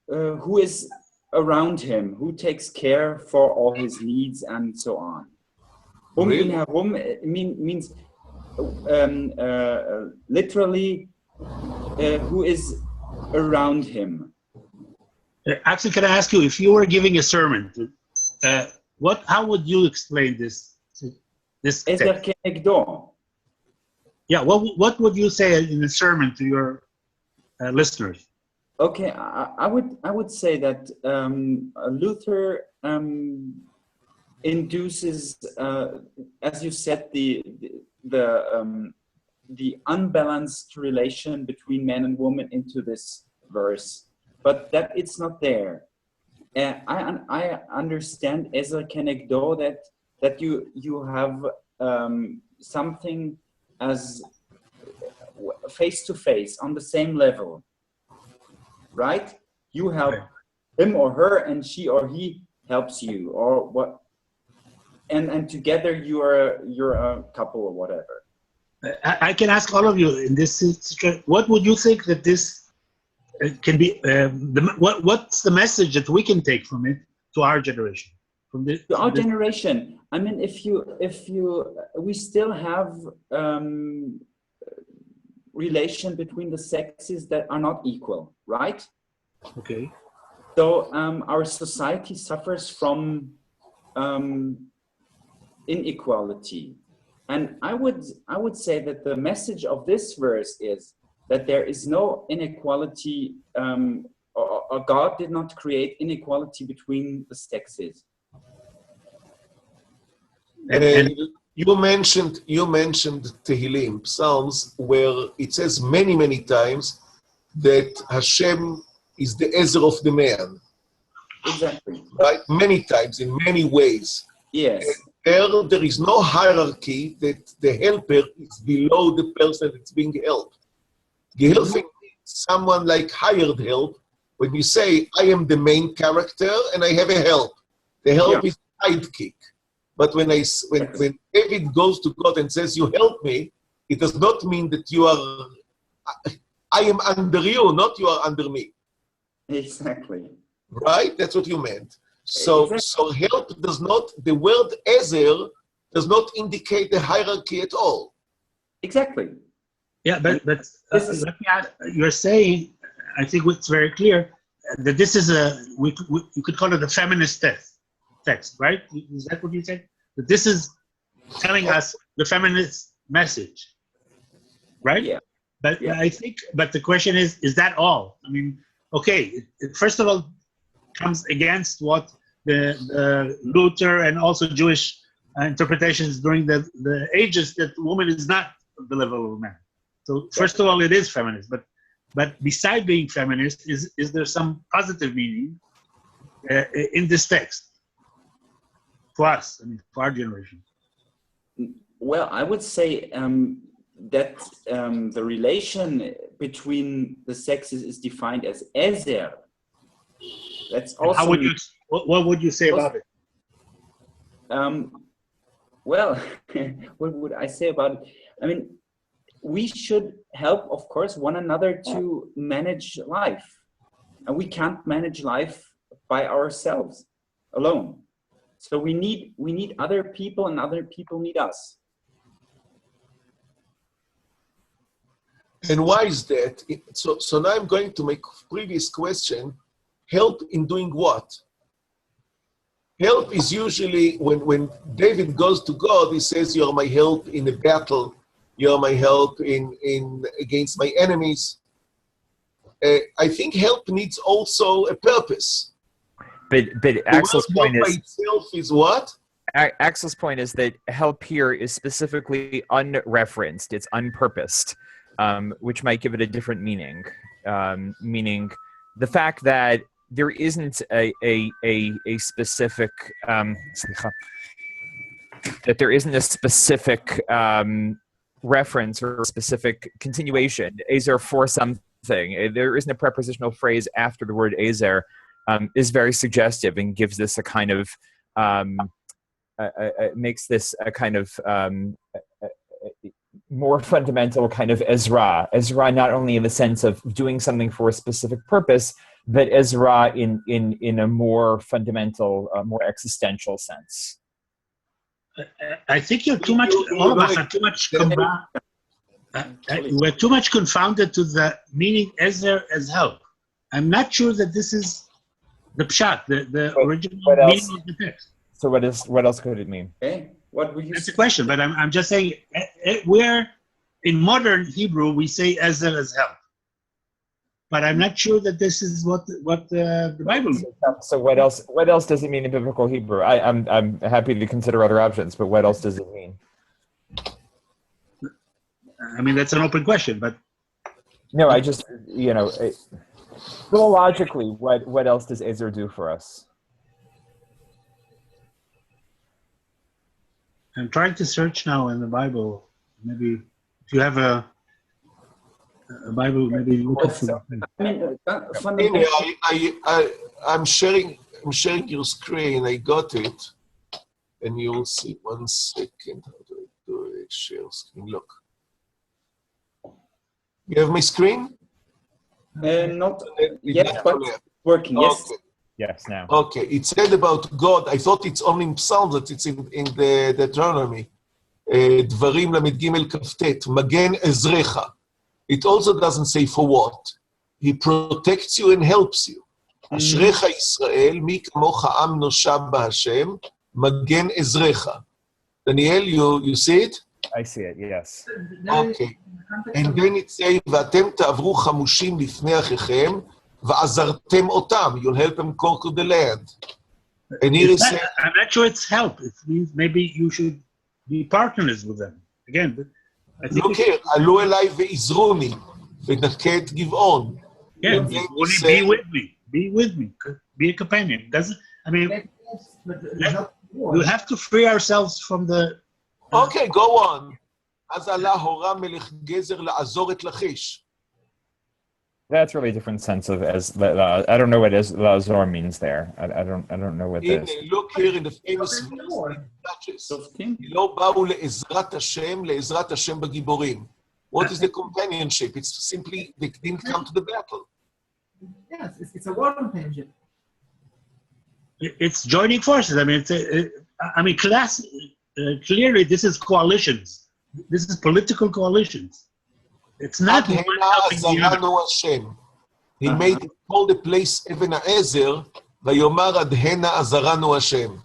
Who is around him, who takes care for all his needs and so on. Really? Ihn herum means literally who is around him. Actually, can I ask you, if you were giving a sermon, how would you explain this Ezer text? kenegdo. Yeah, what would you say in a sermon to your listeners? Okay, I would say that Luther induces, as you said, the unbalanced relation between man and woman into this verse, but that it's not there. I understand Ezer kenegdo that you have something as face to face on the same level. Right? You help him or her, and she or he helps you, or what? And together you're a couple or whatever. I can ask all of you in this situation, what would you think that this can be? What's the message that we can take from it to our generation? To our generation, I mean, we still have relation between the sexes that are not equal, right? Okay. So our society suffers from inequality, and I would say that the message of this verse is that there is no inequality, or God did not create inequality between the sexes. You mentioned Tehillim, Psalms, where it says many times that Hashem is the Ezer of the man. Exactly. Right? Many times, in many ways. Yes. And there is no hierarchy that the helper is below the person that's being helped. Gehelping means someone like hired help. When you say, I am the main character and I have a help. The help is sidekick. But when David goes to God and says, you help me, it does not mean that I am under you, not you are under me. Exactly. Right? That's what you meant. So help does not, the word Ezer does not indicate the hierarchy at all. Exactly. Yeah, but let me ask, you're saying, I think it's very clear, that this is you could call it a feminist text, right? Is that what you said? That this is telling us the feminist message, right? Yeah. But I think, but the question is that all? I mean, okay, it first of all comes against what the Luther and also Jewish interpretations during the ages, that woman is not the level of man. So first of all, it is feminist, but beside being feminist, is there some positive meaning in this text for us, I mean, for our generation? Well, I would say that the relation between the sexes is defined as Ezer. That's also. What would you say about it? Well, what would I say about it? I mean, we should help, of course, one another to manage life. And we can't manage life by ourselves alone. So we need other people, and other people need us. And why is that? So now I'm going to make previous question, help in doing what? Help is usually, when David goes to God, he says, you are my help in a battle. You are my help in against my enemies. I think help needs also a purpose. But Axel's point by itself is what? Axel's point is that help here is specifically unreferenced. It's unpurposed, which might give it a different meaning. Meaning the fact that there isn't a specific that there isn't a specific reference or a specific continuation, Ezer for something. There isn't a prepositional phrase after the word Ezer, is very suggestive and gives this a kind of, makes this a kind of more fundamental kind of Ezra. Ezra not only in the sense of doing something for a specific purpose, but Ezra in a more fundamental, more existential sense. I think you're too much. All of us are too much. We're too much confounded to the meaning Ezer as help. I'm not sure that this is the pshat, the original meaning of the text. So what else could it mean? Okay, what would you That's say? the question, but I'm just saying, where in modern Hebrew we say Ezer as help. But I'm not sure that this is what the Bible says. So what else does it mean in biblical Hebrew? I'm happy to consider other options, but what else does it mean? I mean, that's an open question, but No, I just, philologically, what else does Ezer do for us? I'm trying to search now in the Bible. Maybe if you have a Bible, maybe look at something. I mean, I'm sharing your screen. I got it, and you'll see. 1 second. How do I do it? Share screen. Look. You have my screen? not yet, but working. Yes. Okay. Yes, now. Okay. It said about God. I thought it's only in Psalms that it's in the Deuteronomy. דברים ל"ג כ"ט. מגן עזרך. It also doesn't say for what. He protects you and helps you. אשריך ישראל, מי כמוך עם נושע בהשם, מגן עזרך. Daniel, you see it? I see it, yes. Okay. And then it says, ואתם תעברו חמושים לפני אחיכם, ועזרתם אותם. You'll help them conquer the land. And here it says, I'm not sure it's help. It means maybe you should be partners with them. Again, I think look here, עלו אליי ועזרוני, ונקד גבעון. yeah, And then it only says- be with me, be a companion. Doesn't I mean we have to free ourselves from the Okay, go on. אז עלה הורה מלך גזר לעזור את לכיש. That's really a different sense of as. I don't know what Lazor means there. I don't know what הנה, this. look here in the famous verse, Judges. שופטים? לא באו לעזרת השם, לעזרת השם בגיבורים. What is the companionship? It's simply, they didn't come to the battle. Yes, it's a war companionship. it's joining forces. I mean, clearly this is coalitions. This is political coalitions. It's not עד one הנה helping the other. עזרנו השם. He made it call the place אבן העזר, ויאמר עד הנה עזרנו השם.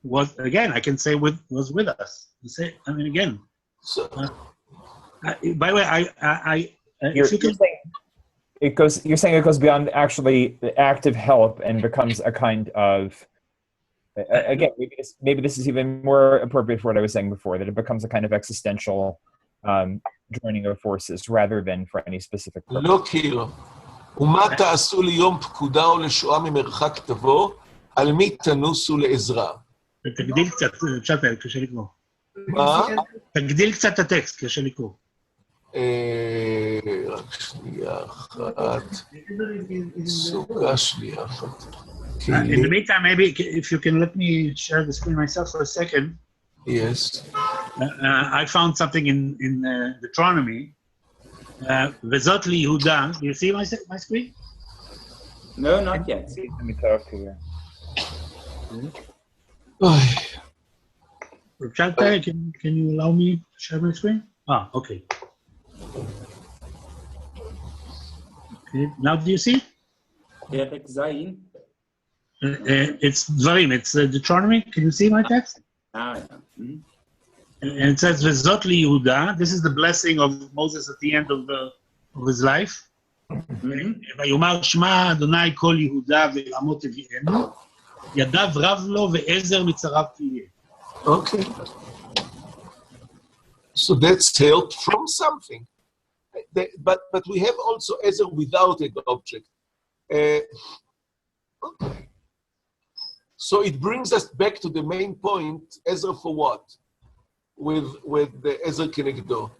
Was again, I can say was with us. You say, I mean, again. So, By the way, I You're if you can, saying you're saying it goes beyond actually the active help and becomes a kind of. Again, maybe this is even more appropriate for what I was saying before, that it becomes a kind of existential joining of forces rather than for any specific purpose. look here. ומה תעשו ליום פקודה או לשואה ממרחק תבוא, על מי תנוסו לעזרה. תגדיל קצת, צ'אטה, קשה לקרוא. מה? תגדיל קצת את הטקסט, קשה לקרוא. רק שנייה אחת. סוגה שנייה אחת. In the meantime, maybe if you can let me share the screen myself for a second. Yes. I found something in Deuteronomy. וזאת ליהודה. Do you see my screen? No, not yet. Let me talk to you. Chat, can you allow me to share my screen? Okay. Okay, now do you see? פרק זין. It's Dvarim, it's Deuteronomy. Can you see my text? Yeah. And it says, וזאת ליהודה. This is the blessing of Moses at the end of his life. ויאמר שמע אדוני כל יהודה ולעמות תביאנו, ידיו רב לו ועזר מצריו תהיה. Okay. So that's help from something. But we have also Ezer without an object. Okay. So it brings us back to the main point, Ezer for what? with the Ezer Kenegdo?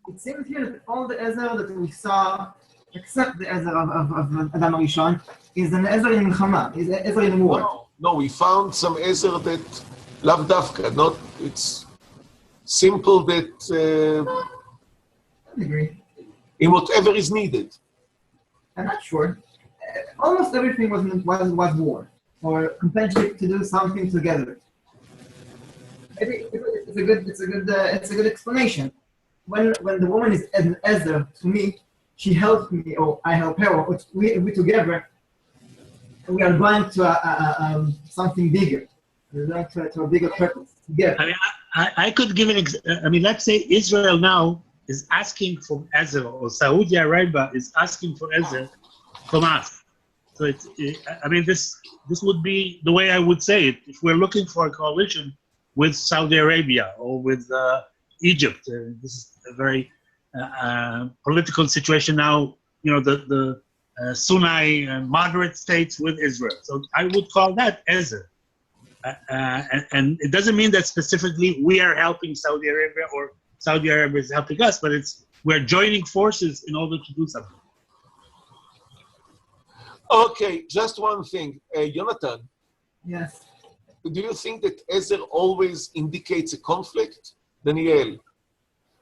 It seems here that all the Ezer that we saw, except the Ezer of Adam Rishon, is an Ezer in Milchama, is an Ezer in war. No, we found some Ezer that Lav Dafka, not, it's simple that I agree. in whatever is needed. I'm not sure. Almost everything was war, or companionship to do something together. Maybe it's a good explanation. When the woman is an Ezer to me, she helps me, or I help her, or we together. We are going to something bigger. We're going to a bigger purpose together. I mean, I could give I mean, let's say Israel now is asking for Ezer, or Saudi Arabia is asking for Ezer from us. So I mean, this would be the way I would say it. If we're looking for a coalition with Saudi Arabia or with Egypt, this is a very political situation now. You know, the Sunni moderate states with Israel. So I would call that Ezer. And it doesn't mean that specifically we are helping Saudi Arabia or Saudi Arabia is helping us, but we're joining forces in order to do something. Okay, just one thing. Jonathan, Yes. do you think that Ezer always indicates a conflict? Daniel,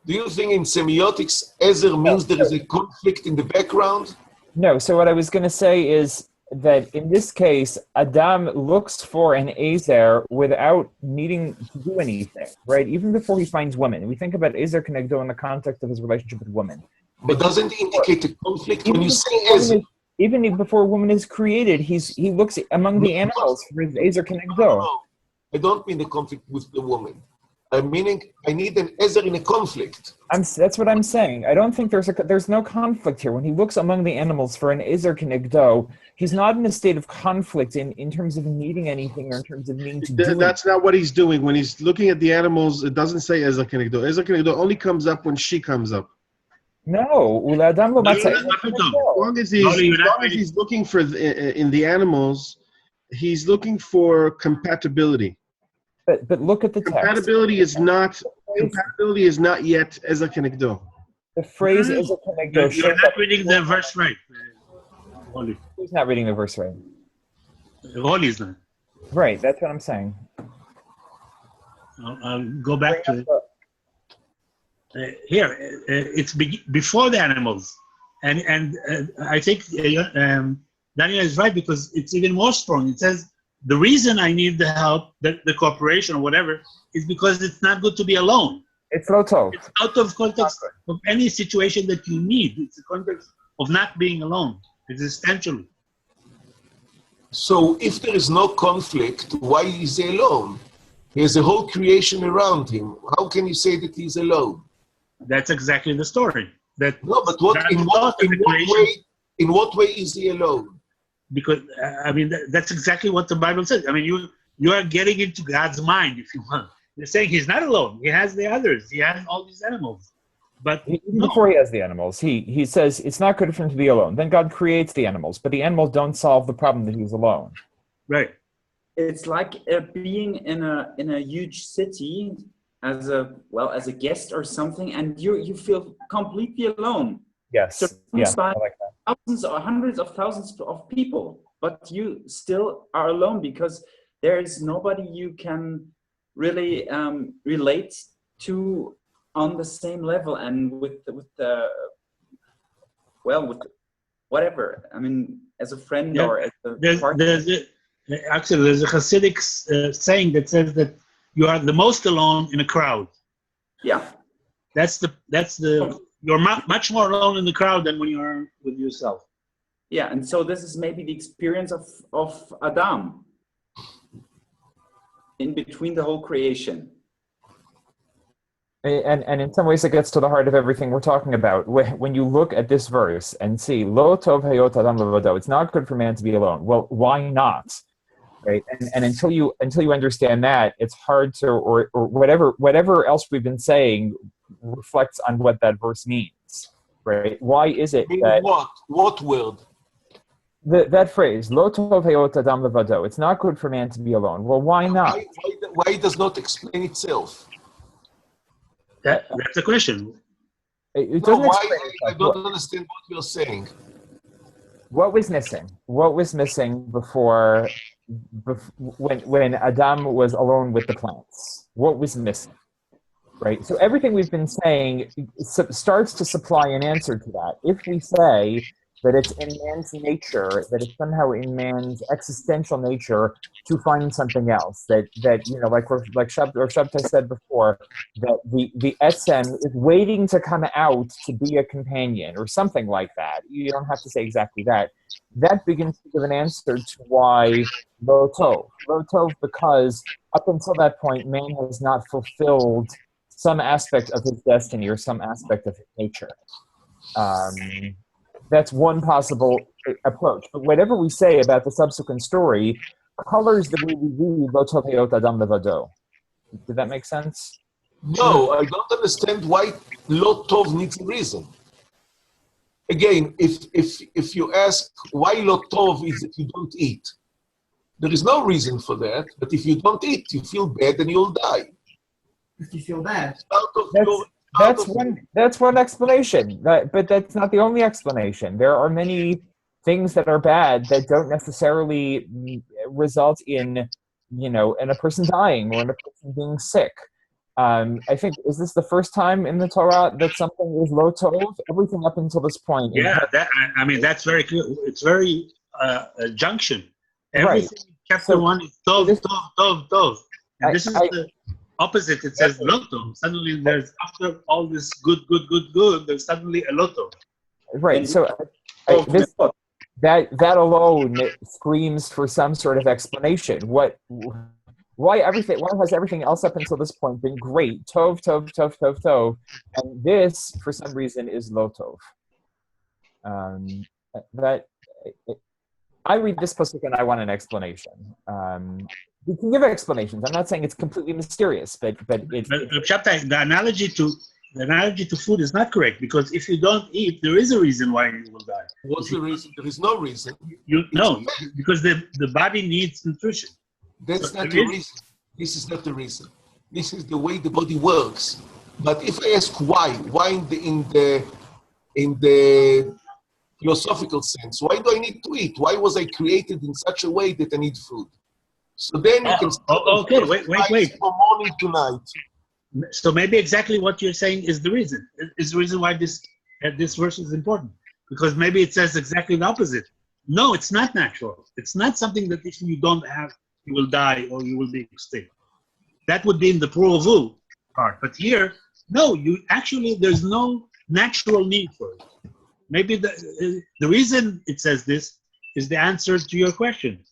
do you think in semiotics Ezer means there is a conflict in the background? No, so what I was going to say is that in this case, Adam looks for an Ezer without needing to do anything, right? Even before he finds women. We think about Ezer Kenegdo in the context of his relationship with women. But doesn't it indicate a conflict when you say Ezer? Even before a woman is created, he looks among the animals for his Ezer Kenegdo. No, I don't mean a conflict with the woman. I'm meaning I need an Ezer in a conflict. That's what I'm saying. I don't think there's no conflict here. When he looks among the animals for an Ezer Kenegdo, he's not in a state of conflict in terms of needing anything or in terms of needing to do That's not what he's doing. When he's looking at the animals, it doesn't say Ezer Kenegdo. Ezer Kenegdo only comes up when she comes up. No, Adam lo matzah Ezer As Kenegdo. long as he's looking for in the animals, he's looking for compatibility. But look at the text. Compatibility is not yet Ezer Kenegdo. The phrase Ezer Kenegdo. You're not reading the verse right. Holly. Who's not reading the verse right? Holly is not. Right, that's what I'm saying. I'll go back to it. Here, it's before the animals. And I think Daniel is right because it's even more strong. It says, the reason I need the help, the cooperation or whatever, is because it's not good to be alone. It's lo tov. It's out of context of any situation that you need. It's the context of not being alone, existentially. So if there is no conflict, why is he alone? He has a whole creation around him. How can you say that he's alone? That's exactly the story. No, but in what way is he alone? Because I mean that's exactly what the Bible says. I mean you are getting into God's mind if you want. You're saying he's not alone. He has the others. He has all these animals. But before he has the animals, he says it's not good for him to be alone. Then God creates the animals, but the animals don't solve the problem that he's alone. Right. It's like being in a huge city as a guest or something, and you feel completely alone. Yes. Yeah. I like that. Thousands or hundreds of thousands of people, but you still are alone because there is nobody you can really relate to on the same level and with whatever. I mean, as a friend or as a partner. There's a Hasidic saying that says that you are the most alone in a crowd. Yeah. You're much more alone in the crowd than when you are with yourself. Yeah, and so this is maybe the experience of Adam in between the whole creation. And in some ways it gets to the heart of everything we're talking about. When you look at this verse and see, Lo tov hayot adam levado, it's not good for man to be alone. Well, why not? Right? And until you understand that, it's hard to, or whatever else we've been saying reflects on what that verse means. Right? Why is it that... What word? that phrase, "Lo tov heyot adam levado," it's not good for man to be alone. Well, why not? Why it does not explain itself? That's the question. It No, doesn't why? explain I itself. don't understand what you're saying. What was missing? What was missing before when Adam was alone with the plants? What was missing? Right. So everything we've been saying starts to supply an answer to that. If we say that it's in man's nature, that it's somehow in man's existential nature to find something else, that like Shabtai said before, that the etzem is waiting to come out to be a companion or something like that. You don't have to say exactly that. That begins to give an answer to why lo tov. Lo tov, because up until that point, man has not fulfilled some aspect of his destiny or some aspect of his nature. That's one possible approach. But whatever we say about the subsequent story colors the way we read Lo tov heyot adam levado. Did that make sense? No, I don't understand why lo tov needs a reason. Again, if you ask why lo tov is that you don't eat, there is no reason for that. But if you don't eat, you feel bad and you'll die. If you feel bad. That's one explanation, but that's not the only explanation. There are many things that are bad that don't necessarily result in a person dying or in a person being sick. I think, is this the first time in the Torah that something is lo tov? Everything up until this point. Yeah, that's very clear. It's very a junction. Everything in chapter 1 is tov, tov, tov. And this is the opposite. It says lo tov. Suddenly there's, after all this good, there's suddenly a lo tov. Right. So that alone screams for some sort of explanation. Why has everything else up until this point been great? Tov, tov, tov, tov, tov. And this, for some reason, is lo tov. I read this pasuk and I want an explanation. We can give explanations. I'm not saying it's completely mysterious, but it's... Shabtai, the analogy to food is not correct, because if you don't eat, there is a reason why you will die. What's the reason? There is no reason. Because the body needs nutrition. That's not the reason. This is not the reason. This is the way the body works. But if I ask why in the philosophical sense, why do I need to eat? Why was I created in such a way that I need food? So then you can wait. From morning to night. So maybe exactly what you're saying is the reason. Is the reason why this verse is important. Because maybe it says exactly the opposite. No, it's not natural. It's not something that if you don't have, you will die or you will be extinct. That would be in the Pruvu part. But here, no, there's no natural need for it. Maybe the reason it says this is the answer to your question.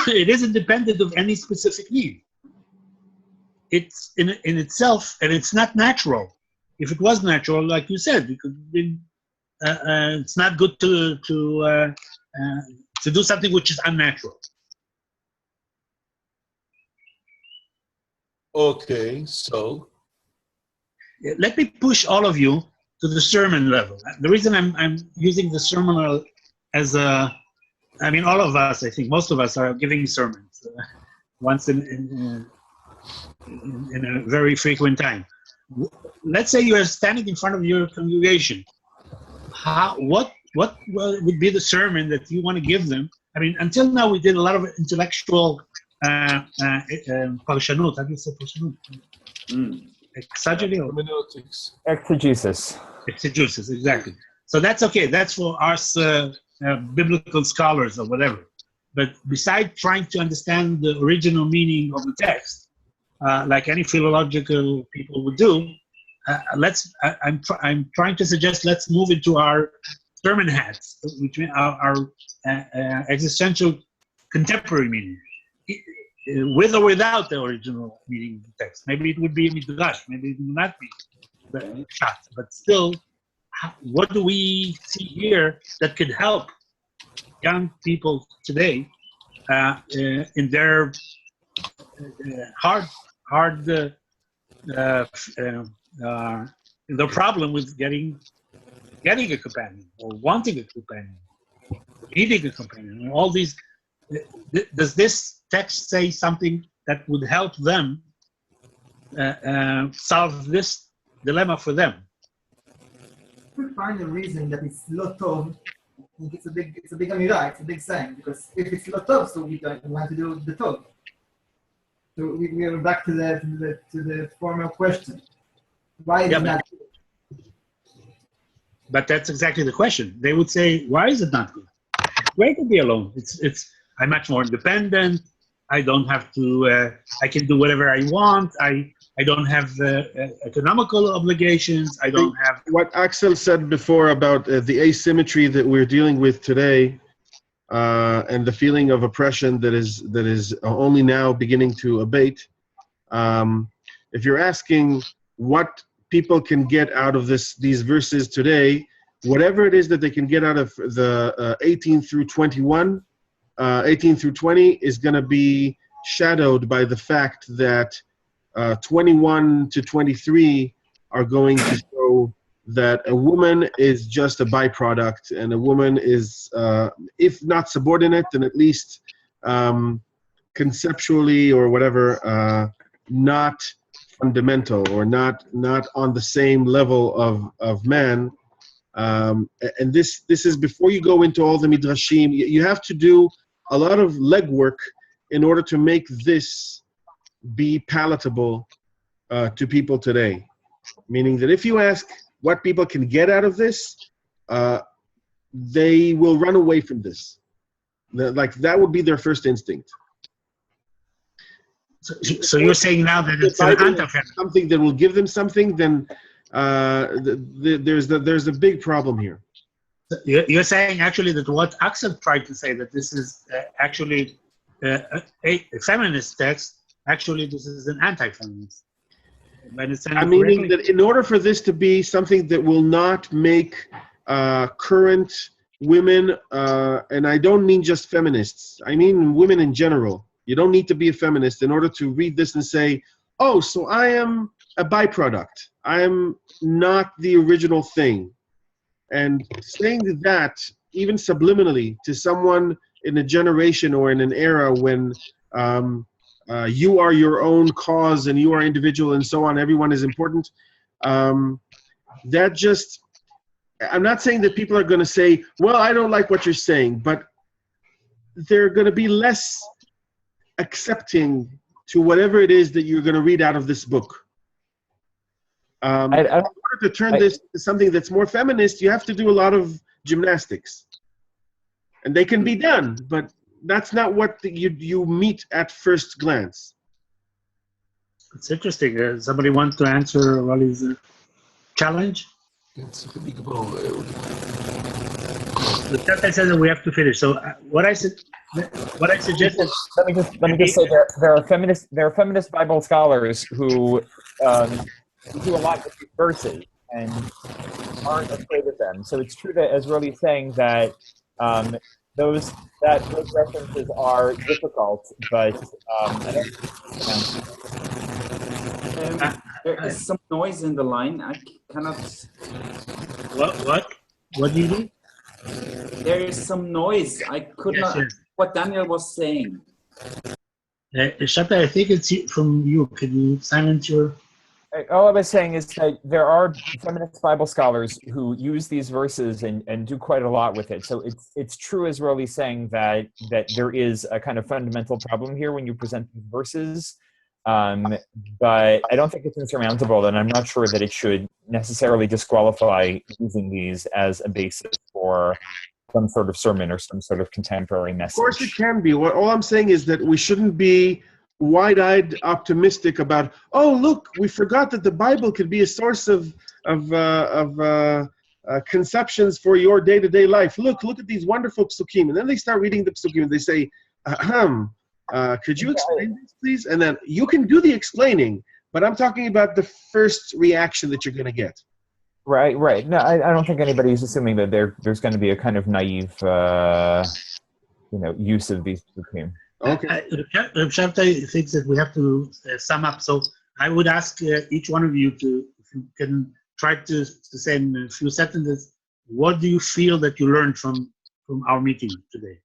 It isn't dependent of any specific need. It's in itself, and it's not natural. If it was natural, like you said, it could have been. It's not good to do something which is unnatural. Okay, so let me push all of you to the sermon level. The reason I'm using the sermon as all of us, I think most of us are giving sermons once in a very frequent time. Let's say you are standing in front of your congregation. What would be the sermon that you want to give them? I mean, until now we did a lot of intellectual parshanut. How do you say parshanut? Exegesis, exactly. So that's okay. That's for us biblical scholars or whatever. But besides trying to understand the original meaning of the text, like any philological people would do, I'm trying to suggest let's move into our sermon hats, which mean our existential contemporary meaning, with or without the original meaning of the text. Maybe it would be a midrash, maybe it would not be the shot, but still, what do we see here that could help young people today in their the problem with getting a companion or wanting a companion? needing a companion. All these. Does this text say something that would help them solve this dilemma for them? If we find a reason that it's not tov, I think it's a big amirah, it's a big saying, because if it's not tov, so we want to do the tov. So we are back to the former question. Why is it not? But that's exactly the question. They would say, why is it not good? It's great to be alone. I'm much more independent. I don't have to, I can do whatever I want. I don't have economical obligations. I don't have. What Axel said before about the asymmetry that we're dealing with today and the feeling of oppression that is only now beginning to abate. If you're asking what people can get out of these verses today, whatever it is that they can get out of the 18 through 21, 18 through 20 is going to be shadowed by the fact that 21 to 23 are going to show that a woman is just a byproduct, and a woman is, if not subordinate, then at least conceptually or whatever, not fundamental or not on the same level of man. And this is before you go into all the midrashim. You have to do a lot of legwork in order to make this be palatable to people today. Meaning that if you ask what people can get out of this, they will run away from this. Like that would be their first instinct. So you're saying now that it's an anti-feminist. Something that will give them something, then there's a big problem here. You're saying actually that what Axel tried to say, that this is actually a feminist text, actually this is an anti-feminist. I mean that in order for this to be something that will not make current women, and I don't mean just feminists, I mean women in general. You don't need to be a feminist in order to read this and say, oh, so I am a byproduct. I am not the original thing. And saying that, even subliminally, to someone in a generation or in an era when you are your own cause and you are individual and so on, everyone is important, that just, I'm not saying that people are going to say, well, I don't like what you're saying, but they're going to be less accepting to whatever it is that you're going to read out of this book. In order to turn this to something that's more feminist, you have to do a lot of gymnastics. And they can be done, but that's not what you meet at first glance. It's interesting. Somebody wants to answer Wally's challenge? The test I said that we have to finish. So what I suggested. Let me just say there are feminist Bible scholars who do a lot with these verses and aren't afraid of them. So it's true that, as Roly's saying, that those references are difficult, but there is some noise in the line. I cannot. What do you do? There is some noise. I could not. Yes. What Daniel was saying. Shata, I think it's from you. Can you silence your? All I was saying is that there are feminist Bible scholars who use these verses and do quite a lot with it. So it's true, as Roly's saying, that there is a kind of fundamental problem here when you present these verses. But I don't think it's insurmountable, and I'm not sure that it should necessarily disqualify using these as a basis for some sort of sermon or some sort of contemporary message. Of course it can be. All I'm saying is that we shouldn't be wide-eyed optimistic about, oh, look, we forgot that the Bible could be a source of conceptions for your day-to-day life. Look at these wonderful psukim. And then they start reading the psukim and they say, could you explain this, please? And then you can do the explaining, but I'm talking about the first reaction that you're going to get. Right. No, I don't think anybody's assuming that there's going to be a kind of naive, use of these psukim. Okay. Shabtai thinks that we have to sum up. So I would ask each one of you if you can try to say in a few sentences, what do you feel that you learned from from our meeting today.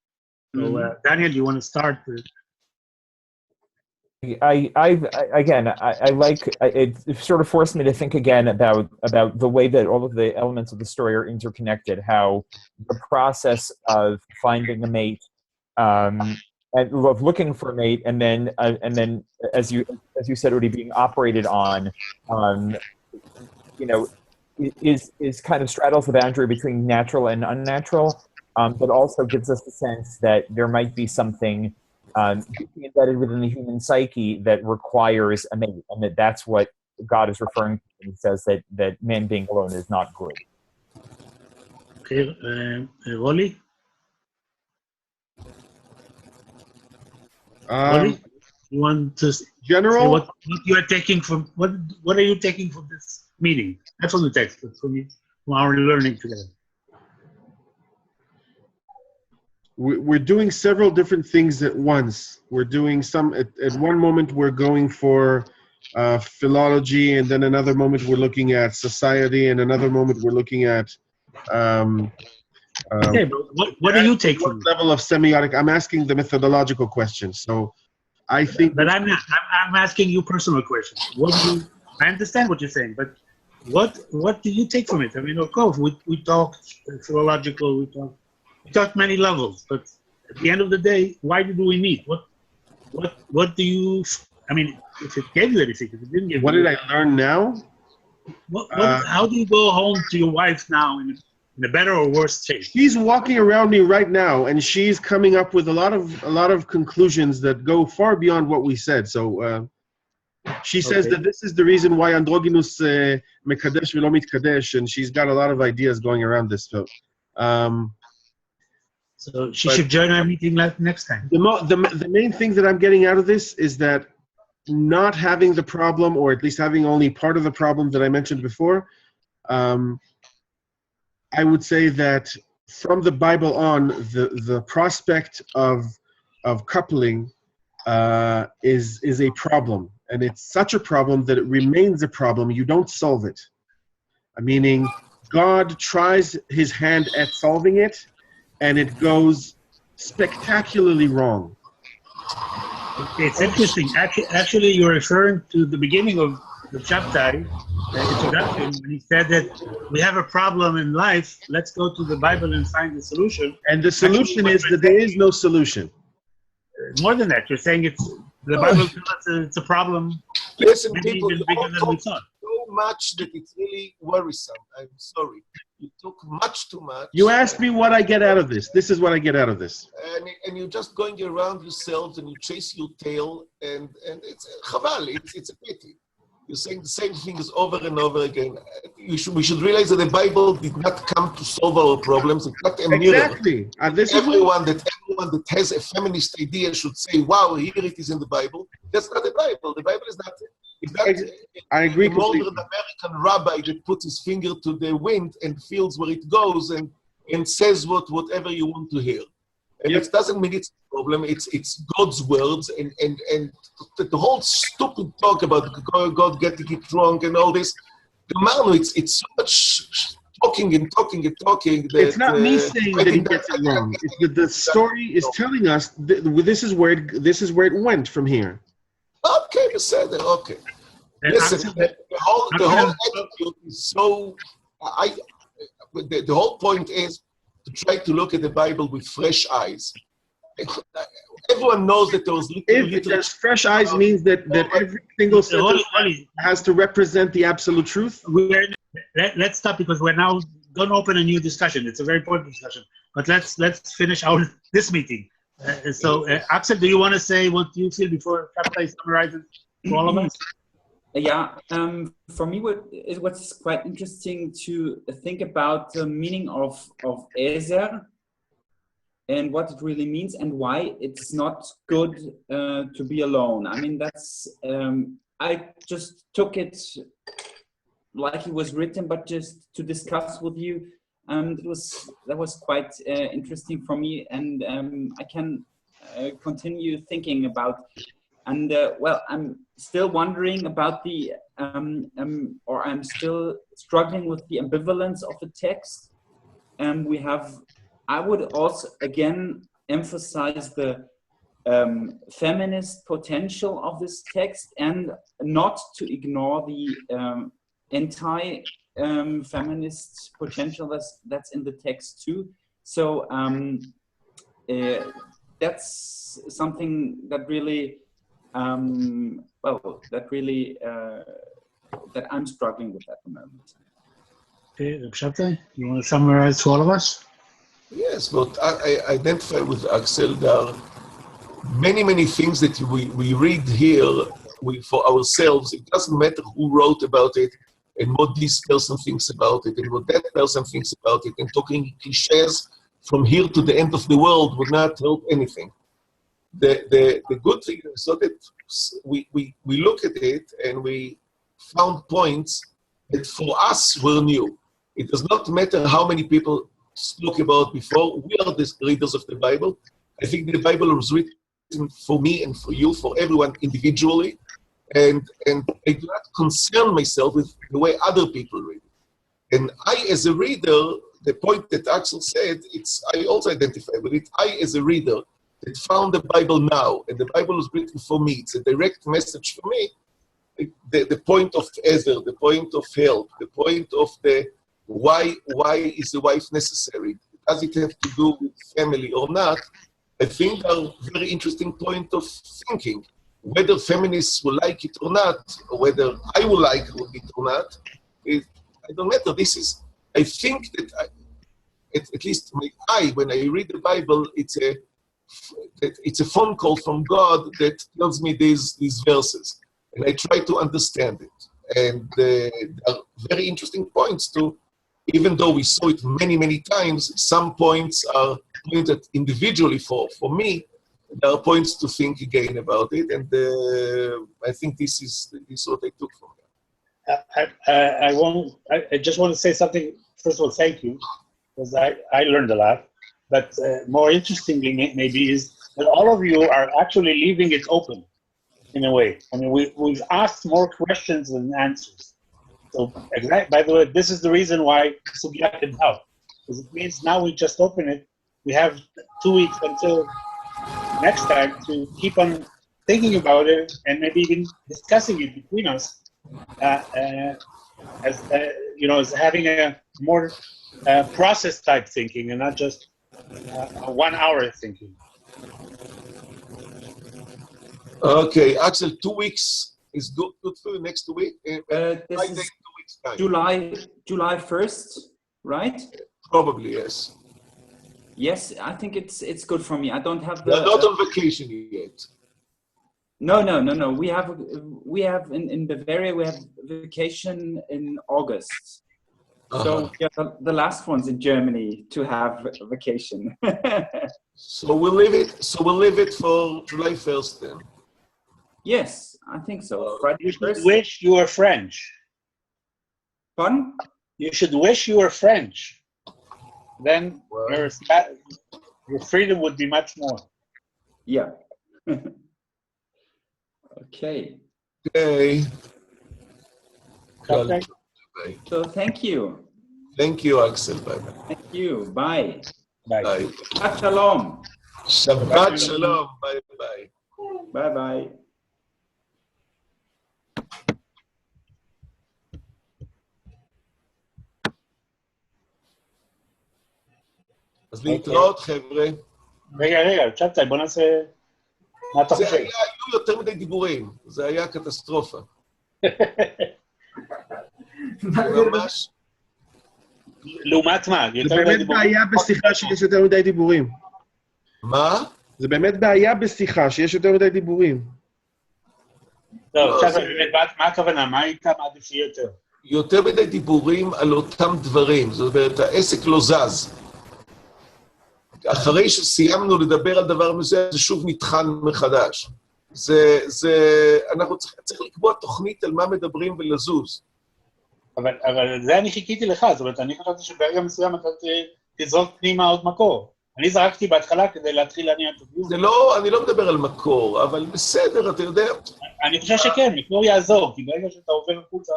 So, Daniel, you want to start? It sort of forced me to think again about the way that all of the elements of the story are interconnected, how the process of finding a mate, and of looking for a mate, and then as you said, already being operated on, is kind of straddles the boundary between natural and unnatural, but also gives us the sense that there might be something deeply embedded within the human psyche that requires a mate, and that's what God is referring to when he says that man being alone is not good. Okay, Rolly? Rolly? You want to General? say what you are taking from, what are you taking from this meeting? Not from the text, but from our learning together. We're doing several different things at once. We're doing some, at one moment we're going for philology, and then another moment we're looking at society, and another moment we're looking at Okay, but what do you take from what it? level of semiotic. I'm asking the methodological question. So I think But I'm not. I'm asking you personal questions. I understand what you're saying, but what do you take from it? I mean, of course, we talked philological, we talked many levels, but at the end of the day, why do we meet? What do you? I mean, if it gave you anything, if it didn't give what you, did I learn now? how do you go home to your wife now in a better or worse state? She's walking around me right now, and she's coming up with a lot of conclusions that go far beyond what we said. So she says that this is the reason why androgynous mekadesh v'lo mitkadesh, and she's got a lot of ideas going around this. So she should join our meeting next time. The main thing that I'm getting out of this is that not having the problem, or at least having only part of the problem that I mentioned before, I would say that from the Bible on, the prospect of coupling is a problem, and it's such a problem that it remains a problem. You don't solve it. Meaning, God tries his hand at solving it, and it goes spectacularly wrong. It's interesting. Actually, you're referring to the beginning of the chapter, introduction, when he said that we have a problem in life. Let's go to the Bible and find the solution. And the solution is that there is no solution. More than that, you're saying the Bible tells us it's a problem. Listen, Maybe people, even you bigger all than we talk thought. so much that it's really worrisome. I'm sorry. You talk much too much. You asked me what I get out of this. This is what I get out of this. And you're just going around yourselves and you chase your tail, and it's chaval. It's a pity. You're saying the same things over and over again. We should realize that the Bible did not come to solve our problems. It's not a mirror. Exactly. Everyone that has a feminist idea should say, "Wow, here it is in the Bible." That's not the Bible. The Bible is not. I agree a modern completely. American rabbi that puts his finger to the wind and feels where it goes and says whatever you want to hear. And Yep. it doesn't mean it's a problem. It's God's words, and the whole stupid talk about God getting it wrong and all this. It's so much talking and talking and talking. That, It's not me saying that he gets it wrong. It's that the story is telling us that this is where it went from here. Okay, you said it. Okay. And Listen, after the whole attitude is so. The whole point is to try to look at the Bible with fresh eyes. Everyone knows that there was If there's fresh eyes means that every single sentence has to represent the absolute truth. Let's stop, because we're now going to open a new discussion. It's a very important discussion. But let's finish this meeting. Axel, do you want to say what you feel before Kaptai summarizes for all of us? Yeah, for me, what's quite interesting to think about the meaning of Ezer and what it really means and why it's not good to be alone. I mean, that's I just took it like it was written, but just to discuss with you. That was quite interesting for me, and I can continue thinking about. And well, I'm still wondering about or I'm still struggling with the ambivalence of the text. We have I would also again emphasize the feminist potential of this text, and not to ignore the anti-feminist potential that's in the text too. So that's something that really, that I'm struggling with at the moment. Okay, Reb Shabtai, you want to summarize for all of us? Yes, but I identify with Axel. There are many things that we read here for ourselves. It doesn't matter who wrote about it and what this person thinks about it and what that person thinks about it, and talking cliches from here to the end of the world would not help anything. The good thing is so that we look at it and we found points that for us were new. It does not matter how many people spoke about before. We are the readers of the Bible. I think the Bible was written for me and for you, for everyone individually, and I do not concern myself with the way other people read it. And I, as a reader, the point that Axel said, I also identify with it. I, as a reader, that found the Bible now, and the Bible was written for me. It's a direct message for me. The point of Ezer, the point of help, the point of the why is the wife necessary? Does it have to do with family or not? I think are very interesting point of thinking. Whether feminists will like it or not, or whether I will like it or not, it don't matter. I think that at least when I read the Bible, it's a phone call from God that tells me these verses, and I try to understand it. And there are very interesting points too. Even though we saw it many times, some points are pointed individually for me. There are points to think again about it, and I think this is what I took from that. I just want to say something. First of all, thank you, because I learned a lot. But more interestingly, maybe, is that all of you are actually leaving it open, in a way. I mean, we've asked more questions than answers. So, by the way, this is the reason why Sugya can help, because it means now we just open it. We have 2 weeks until next time to keep on thinking about it and maybe even discussing it between us, as having a more process type thinking and not just a 1 hour thinking. Okay, Axel, 2 weeks is good for you next week. This is 2 weeks time. July 1st, right? Probably, yes. Yes, I think it's good for me. I don't have You're not on vacation yet. No. We have in Bavaria, we have vacation in August. So yeah, the last one's in Germany to have vacation. So we'll leave it for July 1st then. Yes, I think so. Friday You should 1st. wish you were French. Pardon? You should wish you were French. Then your freedom would be much more. Yeah. Okay. Okay. Okay. Bye. So thank you. Thank you, Axel. Bye-bye. Thank you. Bye. Bye. Bye. Shabbat Shalom. Shabbat Shalom. Bye-bye. Bye-bye. אז להתראות, חבר'ה. רגע, צ'פטאי, בוא נעשה... מה אתה חושב? היו יותר מדי דיבורים. זה היה קטסטרופה. ממש. לעומת מה? זה באמת בעיה בשיחה שיש יותר מדי דיבורים. מה? זה באמת בעיה בשיחה שיש יותר מדי דיבורים. לא, צ'פטאי, מה הכוונה? מה היית מעדיף שיהיה יותר? יותר מדי דיבורים על אותם דברים. זאת אומרת, העסק לא זז. אחרי שסיימנו לדבר על דבר מסוים, זה שוב נטחן מחדש. אנחנו צריך לקבוע תוכנית על מה מדברים ולזוז. אבל זה אני חיכיתי לך, זאת אומרת, אני חשבתי שברגע מסוים אתה תזרוק פנימה עוד מקור. אני זרקתי בהתחלה כדי להתחיל להניע את הדיון. אני לא מדבר על מקור, אבל בסדר, אתה יודע. אני חושב שכן, מקור יעזור, כי ברגע שאתה עובר החוצה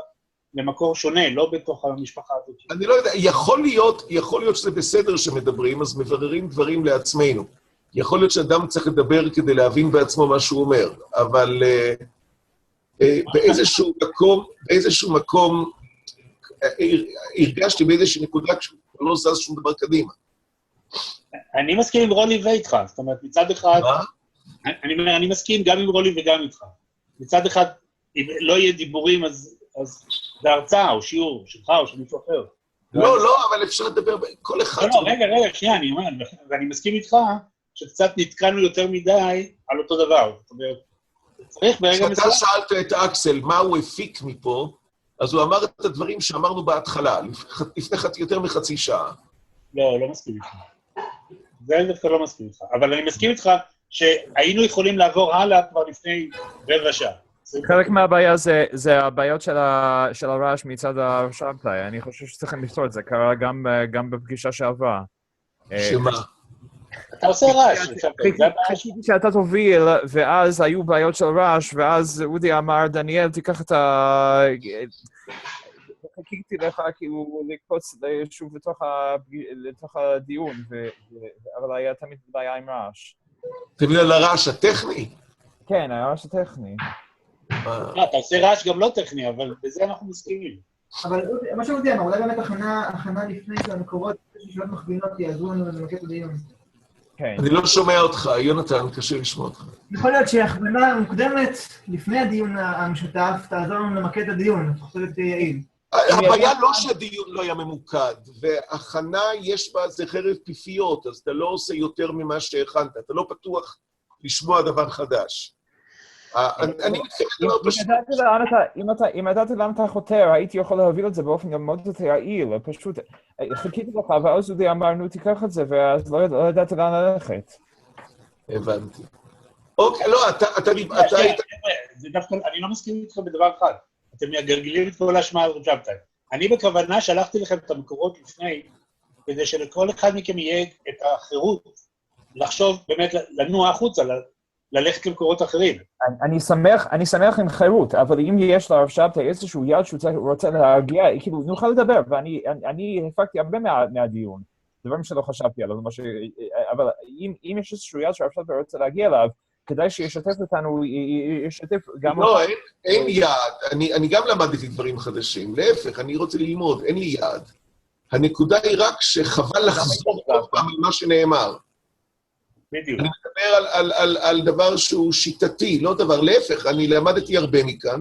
למקור שונה, לא בתוך המשפחה הזאת. אני לא יודע, יכול להיות שזה בסדר שמדברים, אז מבררים דברים לעצמנו. יכול להיות שאדם צריך לדבר כדי להבין בעצמו מה שהוא אומר, אבל באיזשהו מקום הרגשתי באיזושהי נקודה כשלא זז שום דבר קדימה. אני מסכים עם רולי ואיתך, זאת אומרת, מצד אחד... מה? אני אומר, אני מסכים גם עם רולי וגם איתך. מצד אחד, אם לא יהיה דיבורים, אז זה הרצאה או שיעור שלך או של מישהו אחר. לא, אבל אפשר לדבר כל אחד. לא, רגע, שנייה, אני אומר, ואני מסכים איתך שקצת נתקענו יותר מדי על אותו דבר. זאת אומרת, צריך ברגע מסוים... כשאתה שאלת את אקסל מה הוא הפיק מפה, אז הוא אמר את הדברים שאמרנו בהתחלה, לפני יותר מחצי שעה. לא מסכים איתך. זה דווקא לא מסכים איתך. אבל אני מסכים איתך שהיינו יכולים לעבור הלאה כבר לפני רבע שעה. חלק מהבעיה זה הבעיות של הרעש מצד השבתאי. אני חושב שצריכים לפתור את זה, קרה גם בפגישה שעברה. שמה? אתה עושה רעש. חשבתי שאתה תוביל, ואז היו בעיות של רעש, ואז אודי אמר, דניאל, תיקח את ה... חיכיתי לך כאילו לקפוץ שוב לתוך הדיון, אבל היה תמיד בעיה עם רעש. תמיד על הרעש הטכני? כן, הרעש הטכני. אתה עושה רעש גם לא טכני, אבל בזה אנחנו מסכימים. אבל מה שאודי אמר, אולי באמת הכנה לפני של המקורות, ששאלות מכווינות יעזרו לנו למקד את הדיון. אני לא שומע אותך, יונתן, קשה לשמוע אותך. יכול להיות שהכוונה מוקדמת לפני הדיון המשותף, תעזור לנו למקד את הדיון, אני חושב שזה יעיל. הבעיה לא שהדיון לא היה ממוקד, והכנה יש בה זה חרב פיפיות, אז אתה לא עושה יותר ממה שהכנת, אתה לא פתוח לשמוע דבר חדש. אני מתחיל לדבר פשוט. אם ידעתי לאן אתה חותר, הייתי יכול להוביל את זה באופן גם מאוד יותר יעיל, פשוט חיכיתי לך, ואז אודי אמר, נו, תיקח את זה, ואז לא ידעתי לאן ללכת. הבנתי. אוקיי, לא, אתה היית... זה דווקא, אני לא מסכים איתך בדבר אחד. אתם מגלגלים את כל האשמה על שבתאי. אני בכוונה שלחתי לכם את המקורות לפני, כדי שלכל אחד מכם יהיה את החירות לחשוב באמת, לנוע החוצה, ללכת למקורות אחרים. אני שמח עם חירות, אבל אם יש לרב שבתאי איזשהו יד שהוא רוצה להגיע, כאילו, נוכל לדבר, ואני הפקתי הרבה מהדיון. דברים שלא חשבתי עליו, אבל אם יש איזשהו יד שהרב שבתאי רוצה להגיע אליו, כדאי שישתף אותנו, ישתף גם... לא, אין יעד. אני גם למדתי דברים חדשים. להפך, אני רוצה ללמוד, אין לי יעד. הנקודה היא רק שחבל לחזור עוד פעם על מה שנאמר. בדיוק. אני מדבר על דבר שהוא שיטתי, לא דבר, להפך, אני למדתי הרבה מכאן,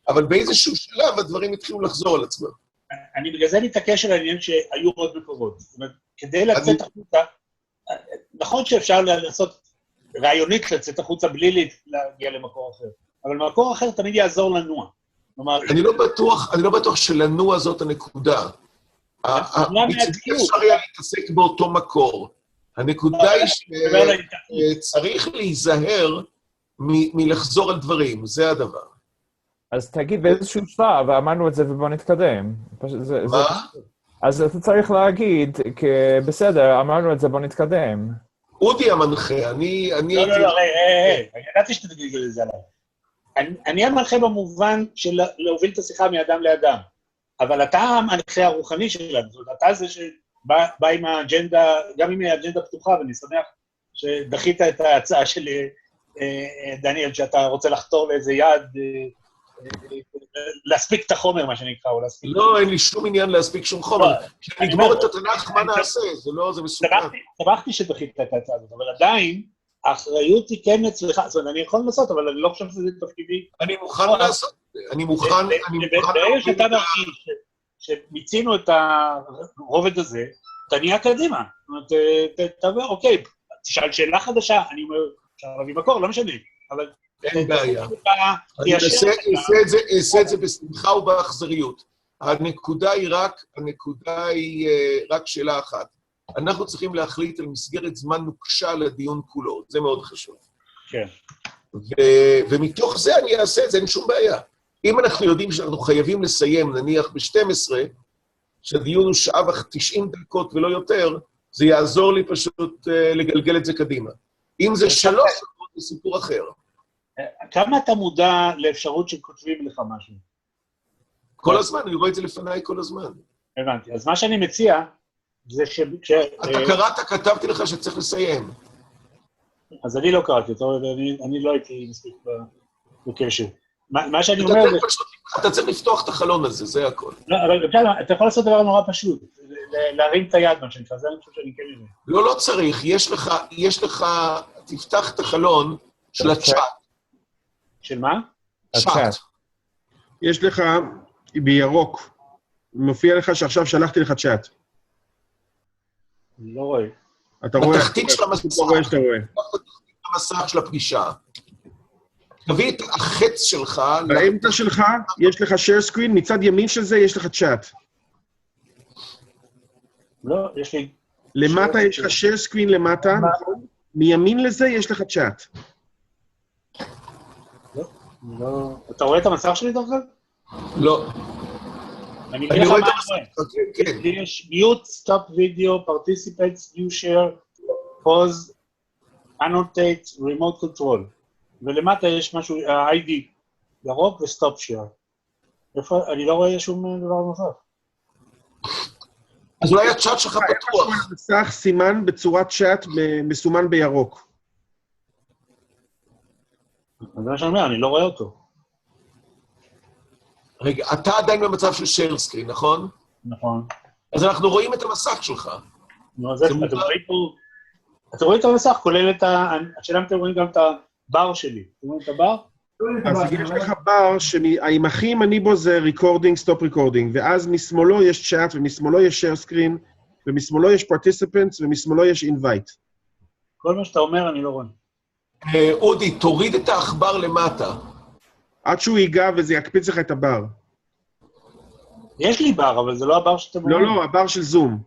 אבל באיזשהו שלב הדברים התחילו לחזור על עצמם. אני בגלל זה מתעקש על העניין שהיו עוד מקורות. זאת אומרת, כדי לצאת החוצה, נכון שאפשר לעשות רעיונית לצאת החוצה בלי להגיע למקור אחר, אבל מקור אחר תמיד יעזור לנוע. אני לא בטוח שלנוע זאת הנקודה. אפשר היה להתעסק באותו מקור. הנקודה היא שצריך להיזהר מלחזור על דברים, זה הדבר. אז תגיד באיזשהו שלב, ואמרנו את זה ובוא נתקדם. מה? אז אתה צריך להגיד, בסדר, אמרנו את זה, בוא נתקדם. אודי המנחה, אני... לא, ידעתי שאתה תגיד את זה עליי. אני המנחה במובן של להוביל את השיחה מאדם לאדם, אבל אתה המנחה הרוחני שלנו, זאת אומרת, אתה זה שבא עם האג'נדה, גם עם האג'נדה פתוחה, ואני שמח שדחית את ההצעה של דניאל, שאתה רוצה לחתור לאיזה יעד, להספיק את החומר, מה שנקרא, או להספיק... לא, אין לי שום עניין להספיק שום חומר. כשנגמור את התנ"ך, מה נעשה? זה מסוכן. שמחתי שדחית את ההצעה הזאת, אבל עדיין, האחריות היא כן אצלך, זאת אומרת, אני יכול לעשות, אבל אני לא חושב שזה תפקידי. אני מוכן לעשות, אני מוכן... ברגע שאתה מרגיש שמיצינו את הרובד הזה, אתה נהיה קדימה. זאת אומרת, אתה אומר, אוקיי, תשאל שאלה חדשה, אני אומר, אפשר להביא מקור, לא משנה, אבל... אין בעיה. אני אעשה את זה בשמחה ובאכזריות. הנקודה היא רק שאלה אחת. אנחנו צריכים להחליט על מסגרת זמן נוקשה לדיון כולו, זה מאוד חשוב. כן. ומתוך זה אני אעשה את זה, אין שום בעיה. אם אנחנו יודעים שאנחנו חייבים לסיים, נניח ב-12, שהדיון הוא שעה ו90 דקות ולא יותר, זה יעזור לי פשוט לגלגל את זה קדימה. אם זה 3 דקות, זה סיפור אחר. כמה אתה מודע לאפשרות שכותבים לך משהו? כל הזמן, אני רואה את זה לפניי כל הזמן. הבנתי. אז מה שאני מציע, זה אתה קראת, כתבתי לך שצריך לסיים. אז אני לא קראתי אותו, אני לא הייתי מספיק בקשר. מה שאני אומר זה... אתה צריך לפתוח את החלון הזה, זה הכל. לא, אבל אתה יכול לעשות דבר נורא פשוט, להרים את היד, מה שנקרא, זה אני חושב שאני כן יודע. לא צריך, יש לך, תפתח את החלון של הצ'אט. של מה? צ'אט. יש לך בירוק, מופיע לך שעכשיו שלחתי לך צ'אט. אני לא רואה. אתה רואה? בתחתית של המסך. אתה רואה שאתה רואה. בתחתית המסך של הפגישה. תביא את החץ שלך. באמצע שלך יש לך share screen, מצד ימין של זה יש לך צ'אט. לא, יש לי... למטה יש לך share screen למטה, נכון? מימין לזה יש לך צ'אט. לא... אתה רואה את המסך שלי דרך אגב? לא. אני אגיד לך מה רואה את אני רואה. כן. יש mute, stop video, participants, new share, pause, annotate, remote control. ולמטה יש משהו, ה-ID, ירוק וסטופ שייר. איפה, אני לא רואה שום דבר נוסף. אז אולי הצ'אט שלך פתוח. מסך סימן בצורת צ'אט מסומן בירוק. אז זה מה שאני אומר, אני לא רואה אותו. רגע, אתה עדיין במצב של share screen, נכון? נכון. אז אנחנו רואים את המסך שלך. נו, אז אתם רואים פה... אתם רואים את המסך, כולל את ה... השאלה אם אתם רואים גם את הבר שלי. אתם רואים את הבר? אז יש לך בר שעם הכי ימני בו זה recording, stop recording, ואז משמאלו יש צ'אט, ומשמאלו יש share screen, ומשמאלו יש participants, ומשמאלו יש invite. כל מה שאתה אומר אני לא רואה. אודי, תוריד את העכבר למטה. עד שהוא ייגע וזה יקפיץ לך את הבר. יש לי בר, אבל זה לא הבר שאתם רואים. לא, הבר של זום.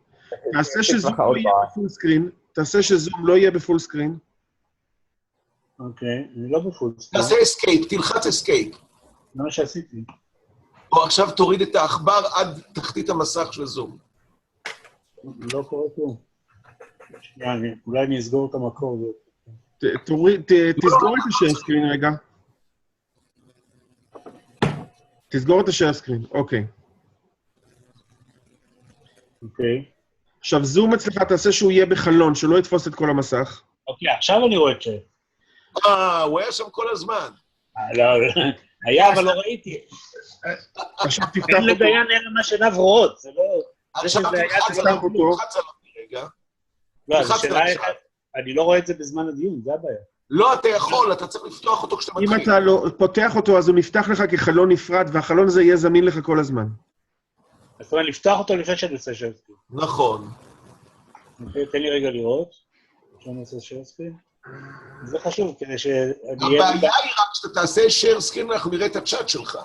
תעשה שזום לא יהיה בפול סקרין, תעשה שזום לא יהיה בפול סקרין. אוקיי, אני לא בפול סקרין. תעשה escape, תלחץ escape. זה מה שעשיתי. או עכשיו תוריד את העכבר עד תחתית המסך של זום. לא קורה כלום. שנייה, אולי אני אסגור את המקור. תסגור את השאר סקרין רגע. תסגור את השאר סקרין, אוקיי. אוקיי. עכשיו זום אצלך, תעשה שהוא יהיה בחלון, שלא יתפוס את כל המסך. אוקיי, עכשיו אני רואה צ'אט. הוא היה שם כל הזמן. לא, היה, אבל לא ראיתי. עכשיו תפתח אין אותו. לדיין אלא מה שעיניו רואות, זה לא... עכשיו שזה היה תלחץ תפתח עליו, אותו. תלחץ עליו רגע. לא, תלחץ זו שאלה עליו איך... אני לא רואה את זה בזמן הדיון, זה הבעיה. לא, אתה יכול, אתה צריך לפתוח אותו כשאתה מתחיל. אם אתה לא פותח אותו, אז הוא נפתח לך כחלון נפרד, והחלון הזה יהיה זמין לך כל הזמן. אז זאת אומרת, לפתוח אותו לפני שאני עושה שרסקין. נכון. תן לי רגע לראות. שאני עושה שרסקין. זה חשוב, כדי שאני אהיה... הבעיה היא רק שאתה תעשה share screen, אנחנו נראה את הצ'אט שלך.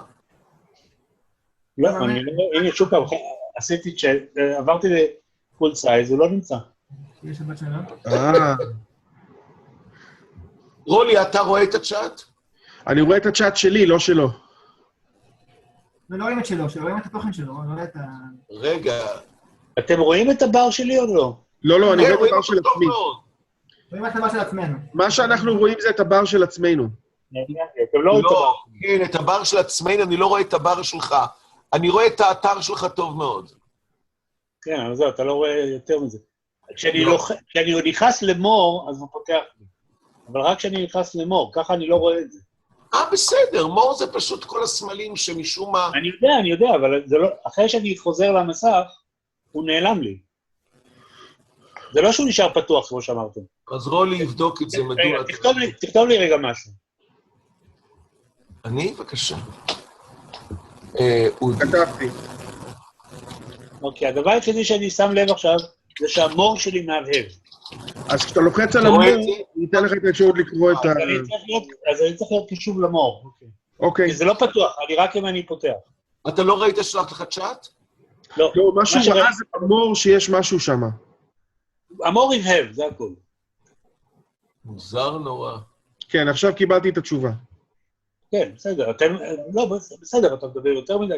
לא, אני לא... הנה, שוב פעם, עשיתי צ'אט, עברתי לפול סייז, הוא לא נמצא. יש הבת שאלה? רולי, אתה רואה את הצ'אט? אני רואה את הצ'אט שלי, לא שלו. לא רואים את שלו, רואים את התוכן שלו, לא רואה את ה... רגע. אתם רואים את הבר שלי או לא? לא, אני רואה את רואים הבר אותו של טוב עצמי. מאוד. רואים את הבר של עצמנו. מה שאנחנו רואים זה את הבר של עצמנו. אתם לא רואים את הבר. לא, כן, את הבר של עצמנו, אני לא רואה את הבר שלך. אני רואה את האתר שלך טוב מאוד. כן, אבל זהו, אתה לא רואה יותר מזה. כשאני נכנס למור, אז הוא פותח לי. אבל רק כשאני נכנס למור, ככה אני לא רואה את זה. בסדר, מור זה פשוט כל הסמלים שמשום מה... אני יודע, אבל זה לא... אחרי שאני חוזר למסך, הוא נעלם לי. זה לא שהוא נשאר פתוח, כמו שאמרתם. אז רולי יבדוק את זה, מדוע... רגע, תכתוב לי רגע משהו. אני? בבקשה. אודי. כתבתי. אוקיי, הדבר היחידי שאני שם לב עכשיו, זה שהמור שלי מהבהב. אז כשאתה לוחץ על אתה רואה המור, את זה? אני אתן לך את האפשרות לקרוא את ה... אז אני צריך להיות קישוב למור. אוקיי. כי זה לא פתוח, אני רק אם אני פותח. אתה לא ראית שלחת לך צ'אט? לא. לא, משהו רע זה במור שיש משהו שם. המור הבהב, זה הכול. מוזר נורא. כן, עכשיו קיבלתי את התשובה. כן, בסדר, אתם... לא, בסדר, אתה מדבר יותר מדי.